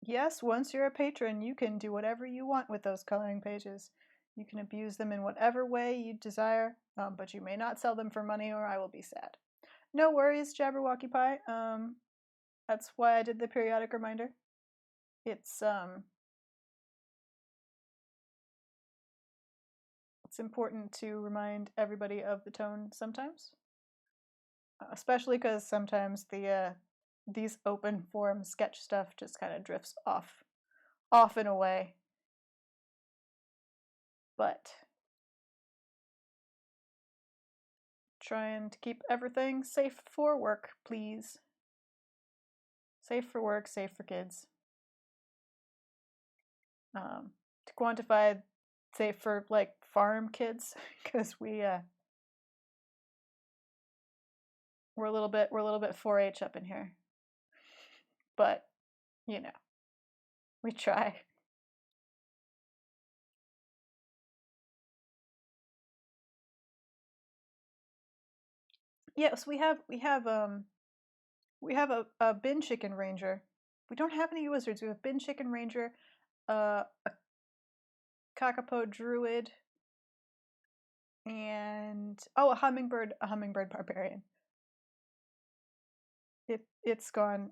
Yes, once you're a patron, you can do whatever you want with those coloring pages. You can abuse them in whatever way you desire, but you may not sell them for money or I will be sad. No worries, Jabberwocky Pie. That's why I did the periodic reminder. It's important to remind everybody of the tone sometimes, especially because sometimes these open forum sketch stuff just kind of drifts off and away. But trying to keep everything safe for work, please. Safe for work, safe for kids. To quantify safe for like farm kids, because we're a little bit 4-H up in here. But you know, we try. Yes, we have a bin chicken ranger. We don't have any wizards. We have bin chicken ranger, a kakapo druid, and a hummingbird barbarian. It's gone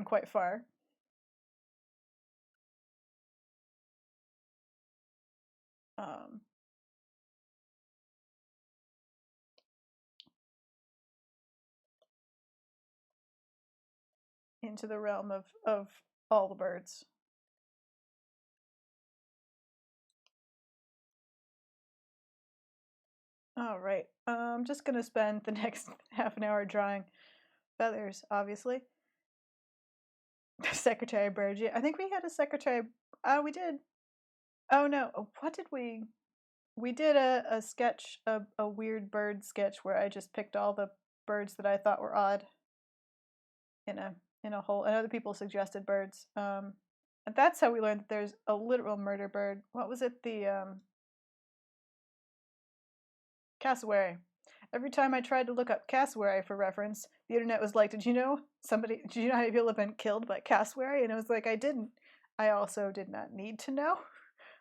quite far. Into the realm of all the birds. All right. I'm just gonna spend the next half an hour drawing feathers, obviously. Secretary Bird. Yeah, I think we had a secretary. We did. Oh no, what did we? We did a sketch, a weird bird sketch where I just picked all the birds that I thought were odd in a whole, and other people suggested birds. And that's how we learned that there's a literal murder bird. What was it? The cassowary. Every time I tried to look up cassowary for reference, the internet was like, "Did you know somebody? Did you know how many people have been killed by cassowary?" And I was like, "I didn't." I also did not need to know.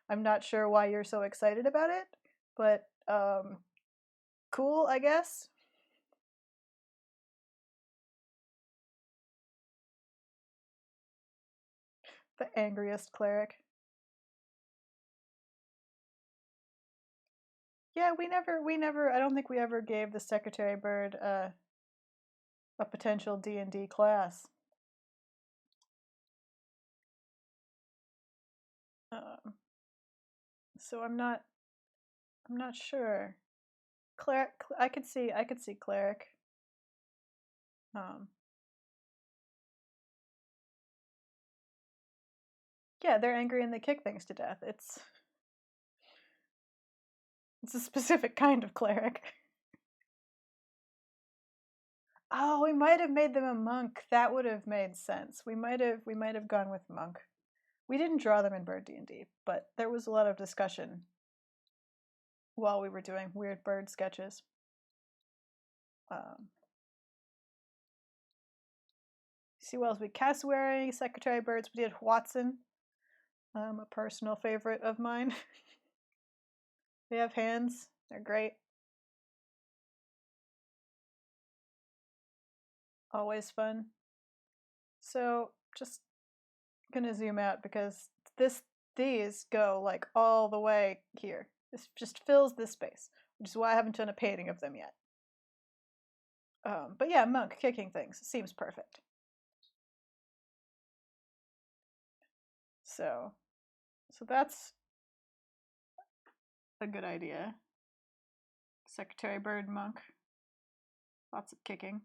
I'm not sure why you're so excited about it, but cool, I guess. The angriest cleric. Yeah, we never. I don't think we ever gave the secretary bird a potential D&D class. Um, so I'm not sure. Cleric, I could see cleric. Um, yeah, they're angry and they kick things to death. It's a specific kind of cleric. Oh, we might have made them a monk. That would have made sense. We might have gone with monk. We didn't draw them in Bird D&D, but there was a lot of discussion while we were doing weird bird sketches. Um, see what else we cassowary, secretary birds. We did Watson, a personal favorite of mine. They have hands. They're great. Always fun. So just gonna zoom out because these go like all the way here. This just fills this space, which is why I haven't done a painting of them yet. But yeah, monk kicking things seems perfect. So, so that's a good idea. Secretary Bird monk, lots of kicking.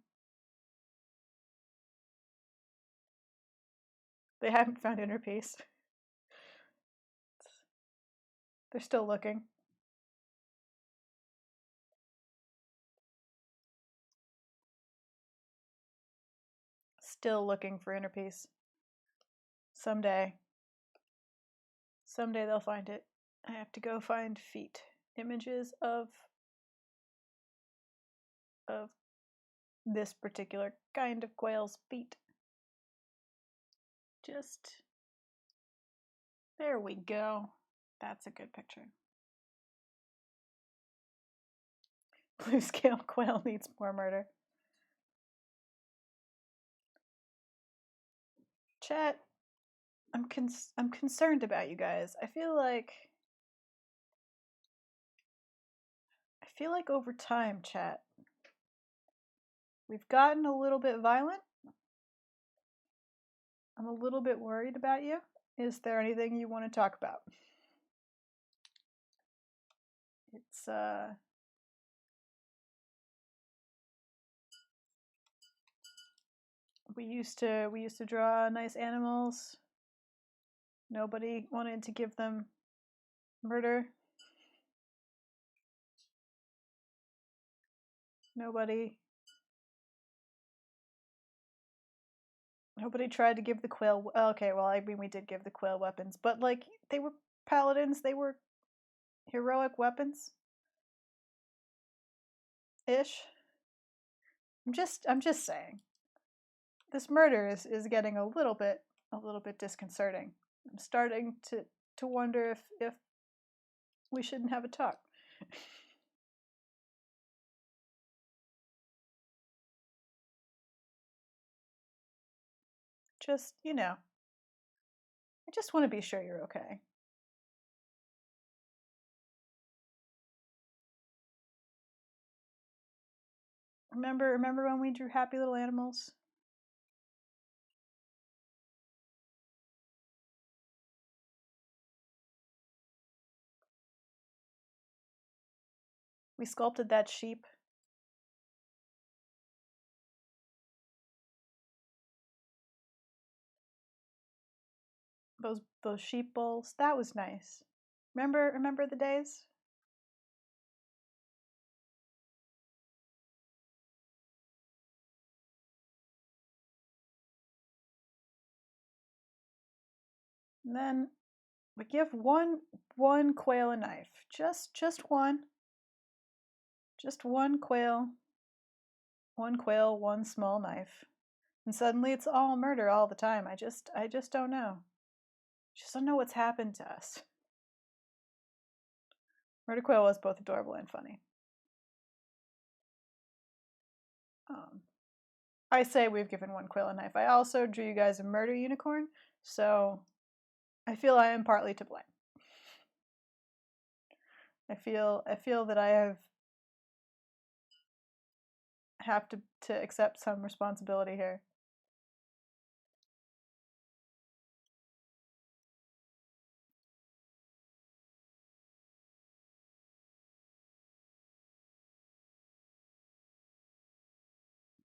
They haven't found inner peace. They're still looking. Still looking for inner peace. Someday. Someday they'll find it. I have to go find feet. Images of this particular kind of quail's feet. Just there we go. That's a good picture. Blue scale quail needs more murder. Chat, I'm concerned about you guys. I feel like over time, chat, we've gotten a little bit violent. I'm a little bit worried about you. Is there anything you want to talk about? It's we used to draw nice animals. Nobody wanted to give them murder. Nobody tried to give the quail. Okay, well, I mean, we did give the quail weapons, but like they were paladins. They were heroic weapons ish. I'm just saying. This murder is getting a little bit disconcerting. I'm starting to wonder if we shouldn't have a talk. Just, I just want to be sure you're okay. Remember when we drew happy little animals? We sculpted that sheep. those sheep bowls. That was nice. Remember the days? And then we give one quail a knife. Just one. Just one quail. One quail, one small knife. And suddenly it's all murder all the time. I just don't know. Just don't know what's happened to us. Murder Quail was both adorable and funny. I say we've given one quail a knife. I also drew you guys a murder unicorn, so I feel I am partly to blame. I feel that I have to accept some responsibility here.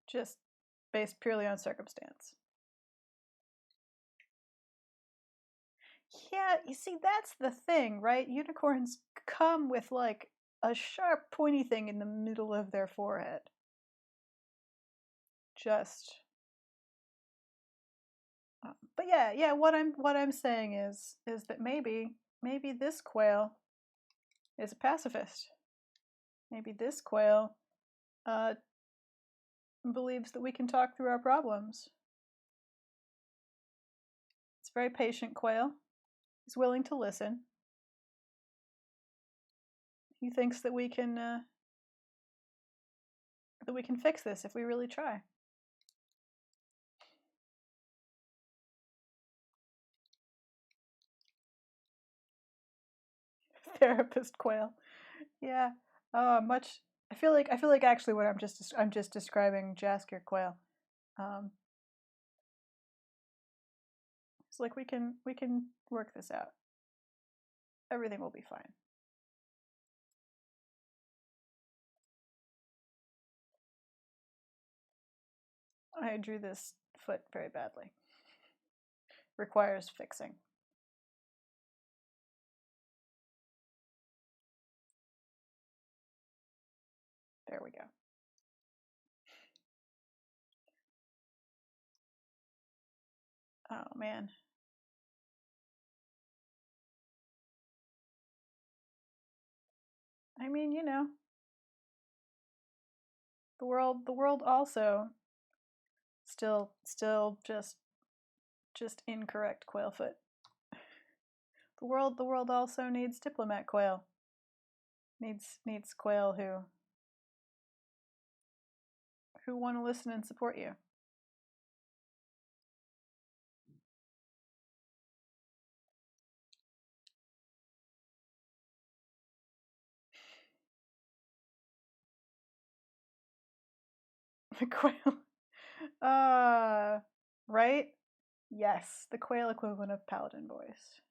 Just based purely on circumstance. Yeah, you see, that's the thing, right? Unicorns come with like a sharp, pointy thing in the middle of their forehead. Just, but yeah. What I'm saying is that maybe this quail is a pacifist. Maybe this quail uh, believes that we can talk through our problems. It's a very patient quail. He's willing to listen. He thinks that we can fix this if we really try. Therapist quail. Yeah. Much. I feel like actually what I'm just describing Jaskier quail. It's like we can work this out. Everything will be fine. I drew this foot very badly. Requires fixing. There we go. Oh man. I mean, you know, the world also still just incorrect quail foot. The world also needs diplomat quail. Needs quail who want to listen and support you. The quail. Right? Yes, the quail equivalent of paladin voice.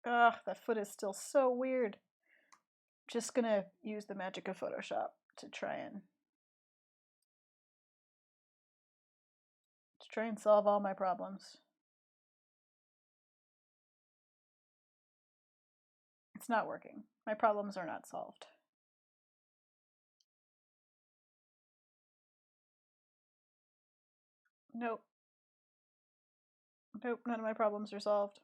Ugh, that foot is still so weird. Just gonna use the magic of Photoshop to try and solve all my problems. It's not working. My problems are not solved. Nope. Nope, none of my problems are solved.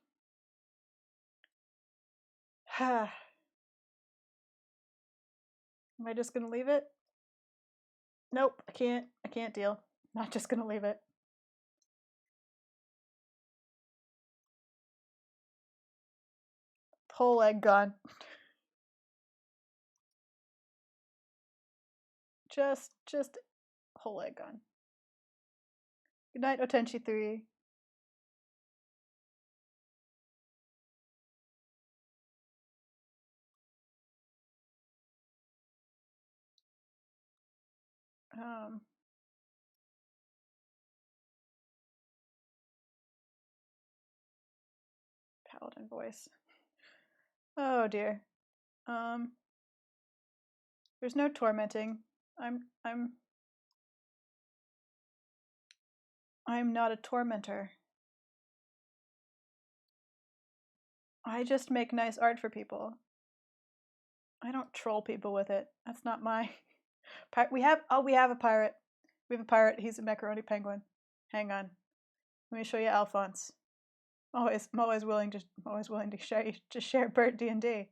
Am I just gonna leave it? Nope, I can't deal. Not just gonna leave it. Whole leg gone. Just whole leg gone. Good night, Otenshi 3. Um Paladin voice. Oh dear. There's no tormenting. I'm not a tormentor. I just make nice art for people. I don't troll people with it. That's not my. We have a pirate. We have a pirate. He's a macaroni penguin. Hang on. Let me show you Alphonse. I'm always willing to share bird D&D.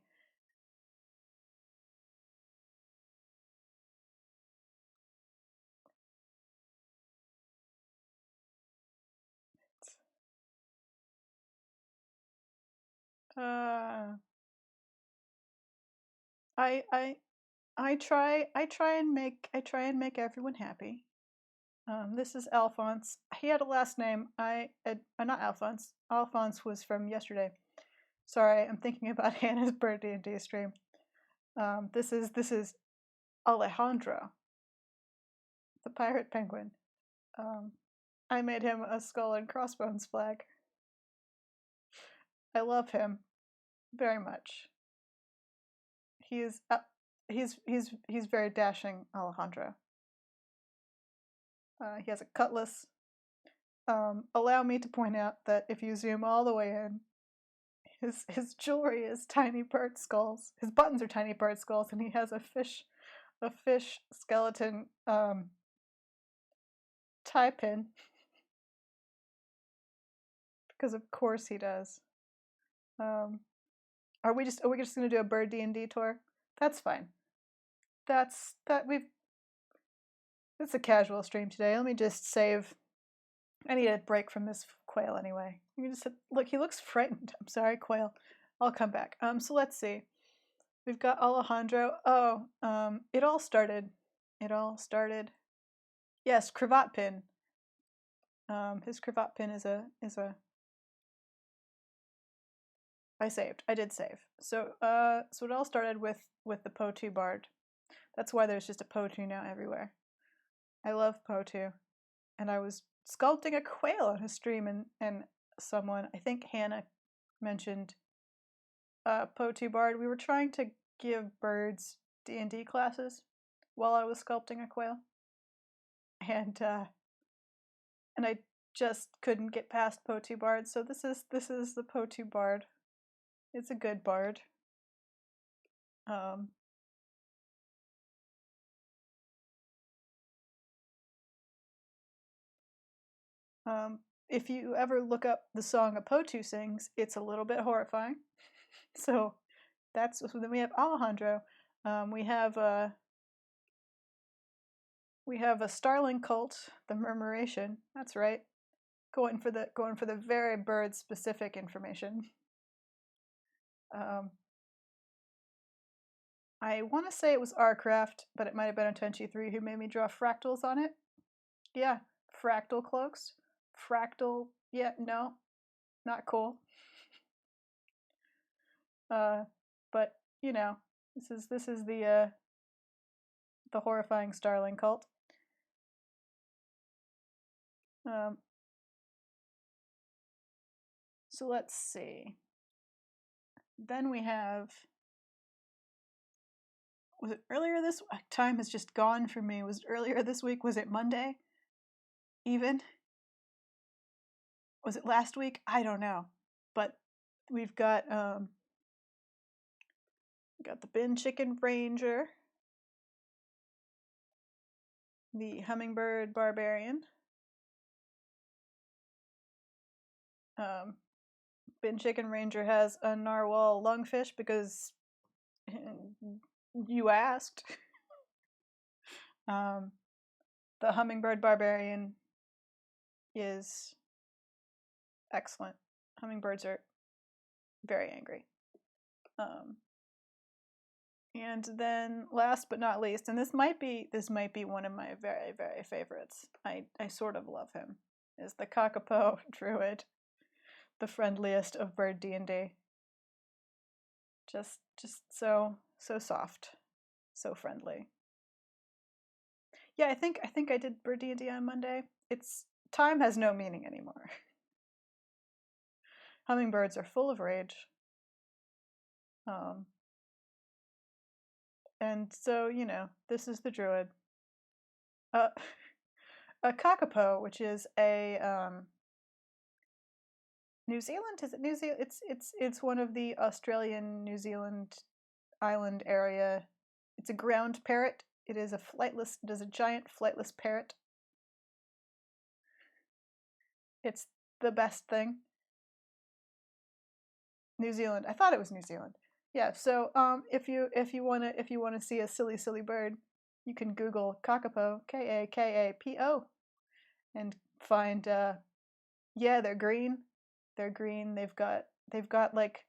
Uh, I try and make everyone happy. This is Alphonse. He had a last name. Not Alphonse. Alphonse was from yesterday. Sorry, I'm thinking about Hannah's bird D&D stream. This is Alejandro, the pirate penguin. I made him a skull and crossbones flag. I love him very much. He's very dashing, Alejandro. He has a cutlass. Allow me to point out that if you zoom all the way in, his jewelry is tiny bird skulls. His buttons are tiny bird skulls, and he has a fish skeleton tie pin. Because of course he does. Are we just gonna do a bird D&D tour? That's fine. It's a casual stream today. Let me just save. I need a break from this quail anyway. You just look. He looks frightened. I'm sorry, quail. I'll come back. So let's see. We've got Alejandro. Oh, it all started. Yes, cravat pin. His cravat pin is a. I saved. I did save. So it all started with the pottery bard. That's why there's just a pottery now everywhere. I love pottery, and I was sculpting a quail on his stream, and someone, I think Hannah, mentioned pottery bard. We were trying to give birds D&D classes while I was sculpting a quail, and I just couldn't get past pottery bard. So this is the pottery bard. It's a good bard. If you ever look up the song a Potu sings, it's a little bit horrifying. So then we have Alejandro. We have a starling cult, the murmuration. That's right. Going for the very bird specific information. I want to say it was Rcraft, but it might have been Tenchi3 who made me draw fractals on it. Yeah, fractal cloaks. Fractal. Yeah, no, not cool. But you know, this is the horrifying starling cult. So let's see. Then we have. Was it earlier this time has just gone for me? Was it earlier this week? Was it Monday? Even? Was it last week? I don't know. But we've got the bin chicken ranger, the hummingbird barbarian, bin chicken ranger has a narwhal lungfish because you asked. The hummingbird barbarian is excellent. Hummingbirds are very angry. And then last but not least, and this might be one of my very, very favorites. I sort of love him. Is the Kakapo druid, the friendliest of bird D&D. Just so soft, so friendly. Yeah, I think I did bird D&D on Monday. Time has no meaning anymore. Hummingbirds are full of rage. And so, this is the druid. Uh, a kakapo, which is a New Zealand. Is it New Zealand? It's one of the Australian New Zealand island area. It's a ground parrot. It is a flightless. It is a giant flightless parrot. It's the best thing. New Zealand. I thought it was New Zealand. Yeah. So if you wanna see a silly bird, you can Google kakapo, Kakapo, and find yeah, they're green. They're green. They've got like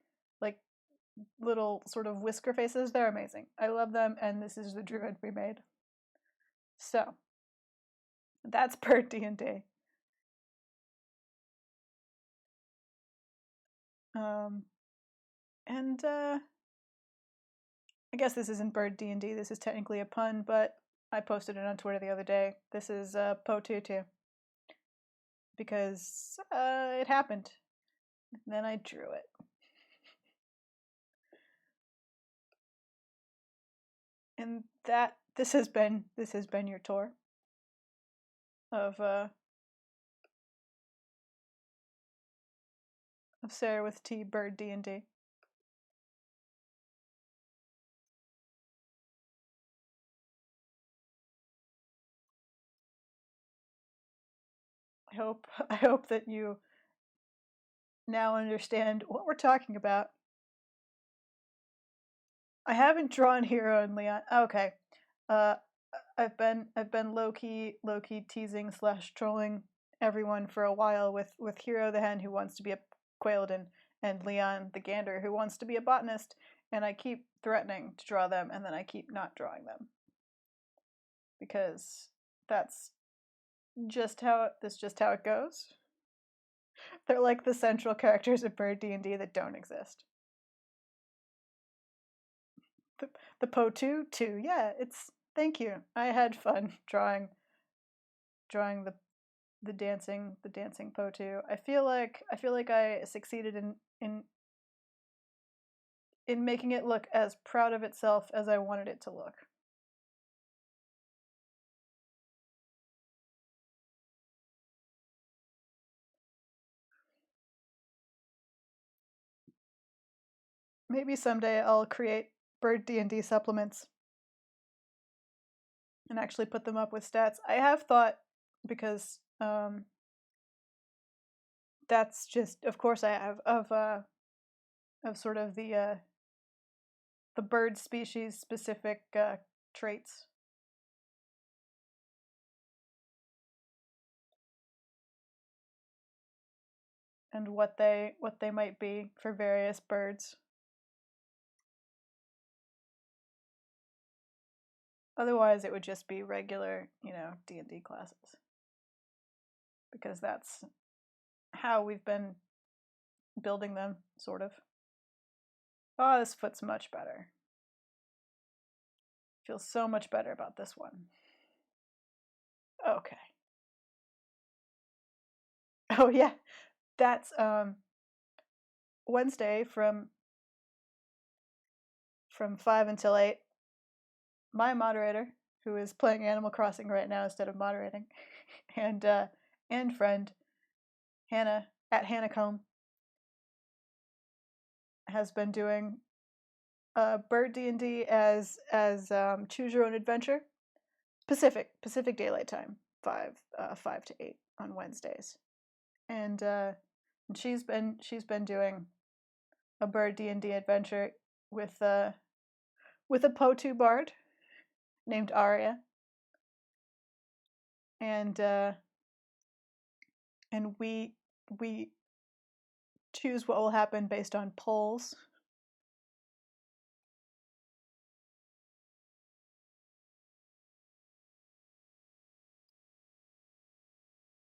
little sort of whisker faces. They're amazing. I love them, and this is the druid we made. So that's bird D&D. And I guess this isn't bird D&D. This is technically a pun, but I posted it on Twitter the other day. This is Potutu. Because it happened. And then I drew it. And this has been your tour of Sarah with T Bird D&D. I hope that you now understand what we're talking about. I haven't drawn Hero and Leon. Okay. I've been low key teasing / trolling everyone for a while with Hero the hen who wants to be a Quailden and Leon the gander who wants to be a botanist, and I keep threatening to draw them and then I keep not drawing them. Because that's just how it goes. They're like the central characters of Bird D&D that don't exist. The Potu too. Yeah, thank you. I had fun drawing the dancing Potu. I feel like I succeeded in making it look as proud of itself as I wanted it to look. Maybe someday I'll create Bird D&D supplements and actually put them up with stats. I have thought, because that's just, of course I have, of sort of the bird species specific traits. And what they might be for various birds. Otherwise, it would just be regular, D&D classes. Because that's how we've been building them, sort of. Oh, this foot's much better. Feels so much better about this one. Okay. Oh yeah, that's Wednesday from 5 until 8. My moderator, who is playing Animal Crossing right now instead of moderating, and friend Hannah at Hannah Combe has been doing Bird D&D as choose your own adventure, Pacific Daylight Time, 5 to 8 on Wednesdays, and she's been doing a Bird D&D adventure with a Potu bard named Arya, and we choose what will happen based on polls.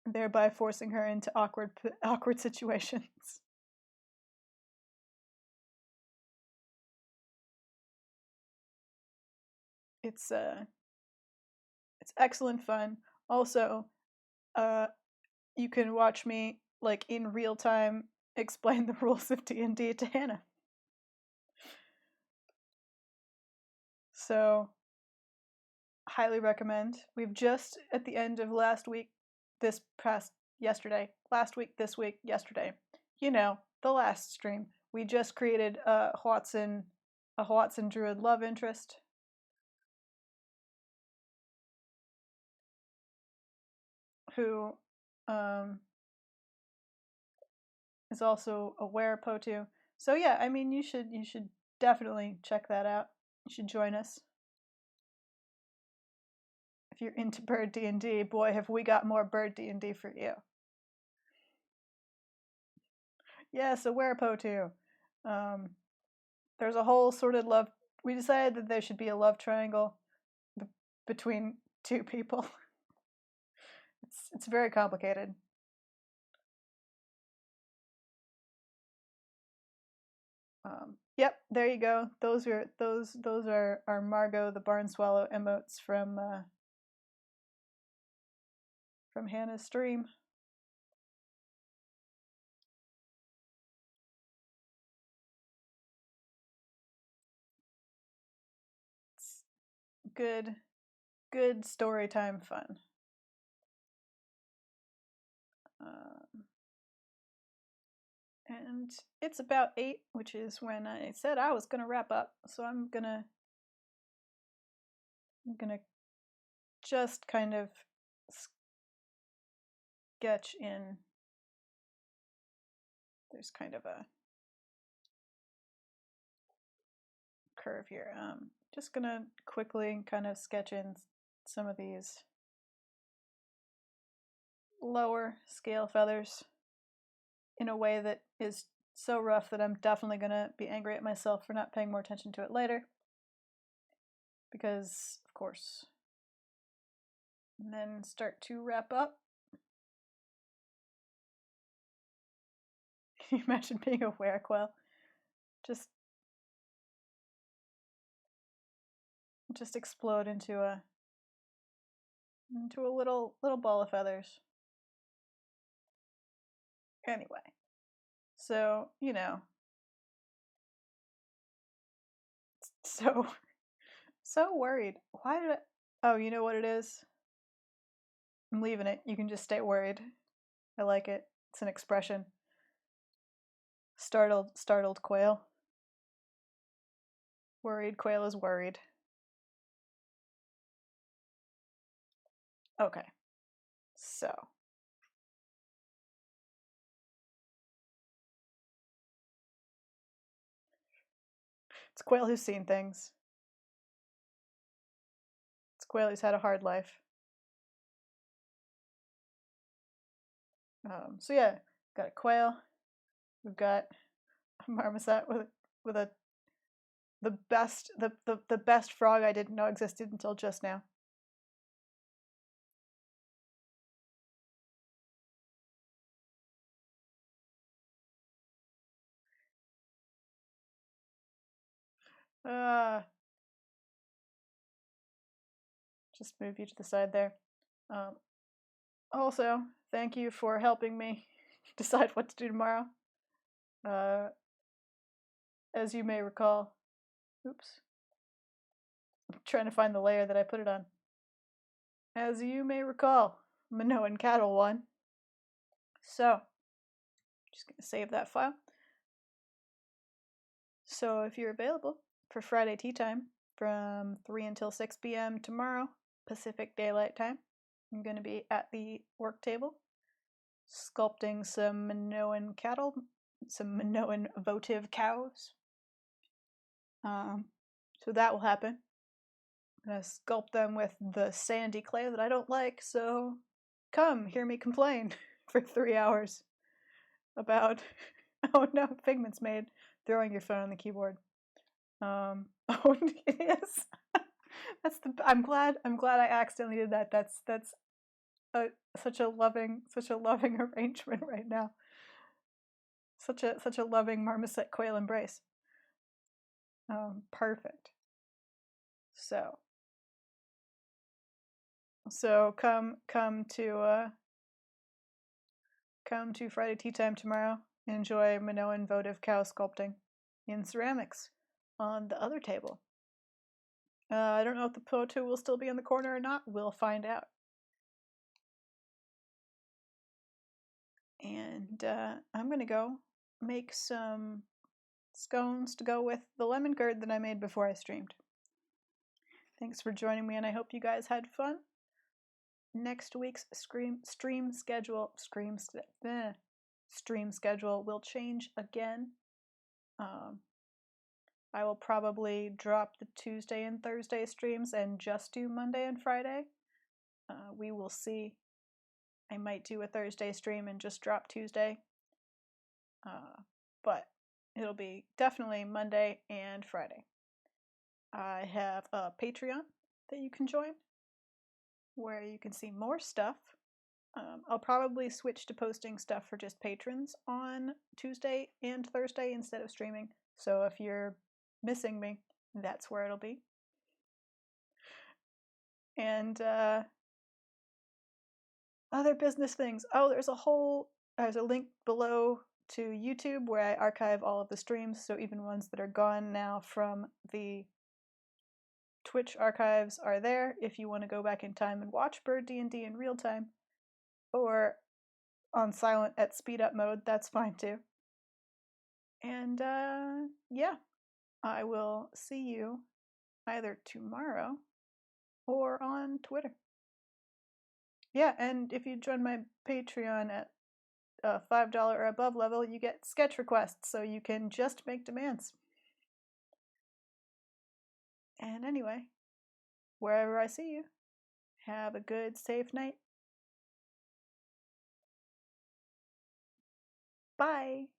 Thereby forcing her into awkward situations. It's excellent fun. Also, you can watch me like in real time explain the rules of D&D to Hannah. So, highly recommend. We've just, at the end of last week, this week, yesterday. You know, the last stream. We just created a Watson Druid love interest. Who is also a werepotu. So yeah, I mean, you should definitely check that out. You should join us. If you're into bird D&D, boy, have we got more bird D&D for you. Yes, a werepotu. There's a whole sort of love. We decided that there should be a love triangle between two people. It's very complicated. Yep, there you go. Those are our Margot the Barn Swallow emotes from Hannah's stream. It's good story time fun. And it's about 8, which is when I said I was gonna wrap up. So I'm gonna just kind of sketch in. There's kind of a curve here. Just gonna quickly kind of sketch in some of these lower scale feathers in a way that is so rough that I'm definitely gonna be angry at myself for not paying more attention to it later. Because, of course. And then start to wrap up. Can you imagine being a werequail? Just explode into a little ball of feathers. Anyway, so you know, so worried. Why did I? Oh, you know what it is? I'm leaving it. You can just stay worried. I like it. It's an expression. Startled quail. Worried quail is worried. Okay. So. It's quail who's seen things. It's quail who's had a hard life. So yeah, got a quail. We've got a marmoset with the best frog I didn't know existed until just now. Just move you to the side there. Also, thank you for helping me decide what to do tomorrow. As you may recall, oops, I'm trying to find the layer that I put it on. As you may recall, Minoan cattle won. So, just gonna save that file. So if you're available for Friday tea time from 3 until 6 p.m. tomorrow, Pacific Daylight Time, I'm going to be at the work table sculpting some Minoan cattle, some Minoan votive cows. So that will happen. I'm going to sculpt them with the sandy clay that I don't like, so come hear me complain for 3 hours about oh no, Figment's made throwing your phone on the keyboard. Oh, it is. I'm glad I accidentally did that. That's such a loving arrangement right now. Such a loving marmoset quail embrace. Perfect. So come to Friday tea time tomorrow. enjoy Minoan votive cow sculpting in ceramics on the other table. I don't know if the pottery will still be in the corner or not. We'll find out. And I'm going to go make some scones to go with the lemon curd that I made before I streamed. Thanks for joining me, and I hope you guys had fun. Next week's stream schedule will change again. I will probably drop the Tuesday and Thursday streams and just do Monday and Friday. We will see. I might do a Thursday stream and just drop Tuesday. But it'll be definitely Monday and Friday. I have a Patreon that you can join where you can see more stuff. I'll probably switch to posting stuff for just patrons on Tuesday and Thursday instead of streaming. So if you're missing me, that's where it'll be. And other business things. Oh, there's a link below to YouTube where I archive all of the streams, so even ones that are gone now from the Twitch archives are there if you want to go back in time and watch Bird D&D in real time, or on silent at speed up mode. That's fine too. And yeah, I will see you either tomorrow or on Twitter. Yeah, and if you join my Patreon at $5 or above level, you get sketch requests, so you can just make demands. And anyway, wherever I see you, have a good, safe night. Bye!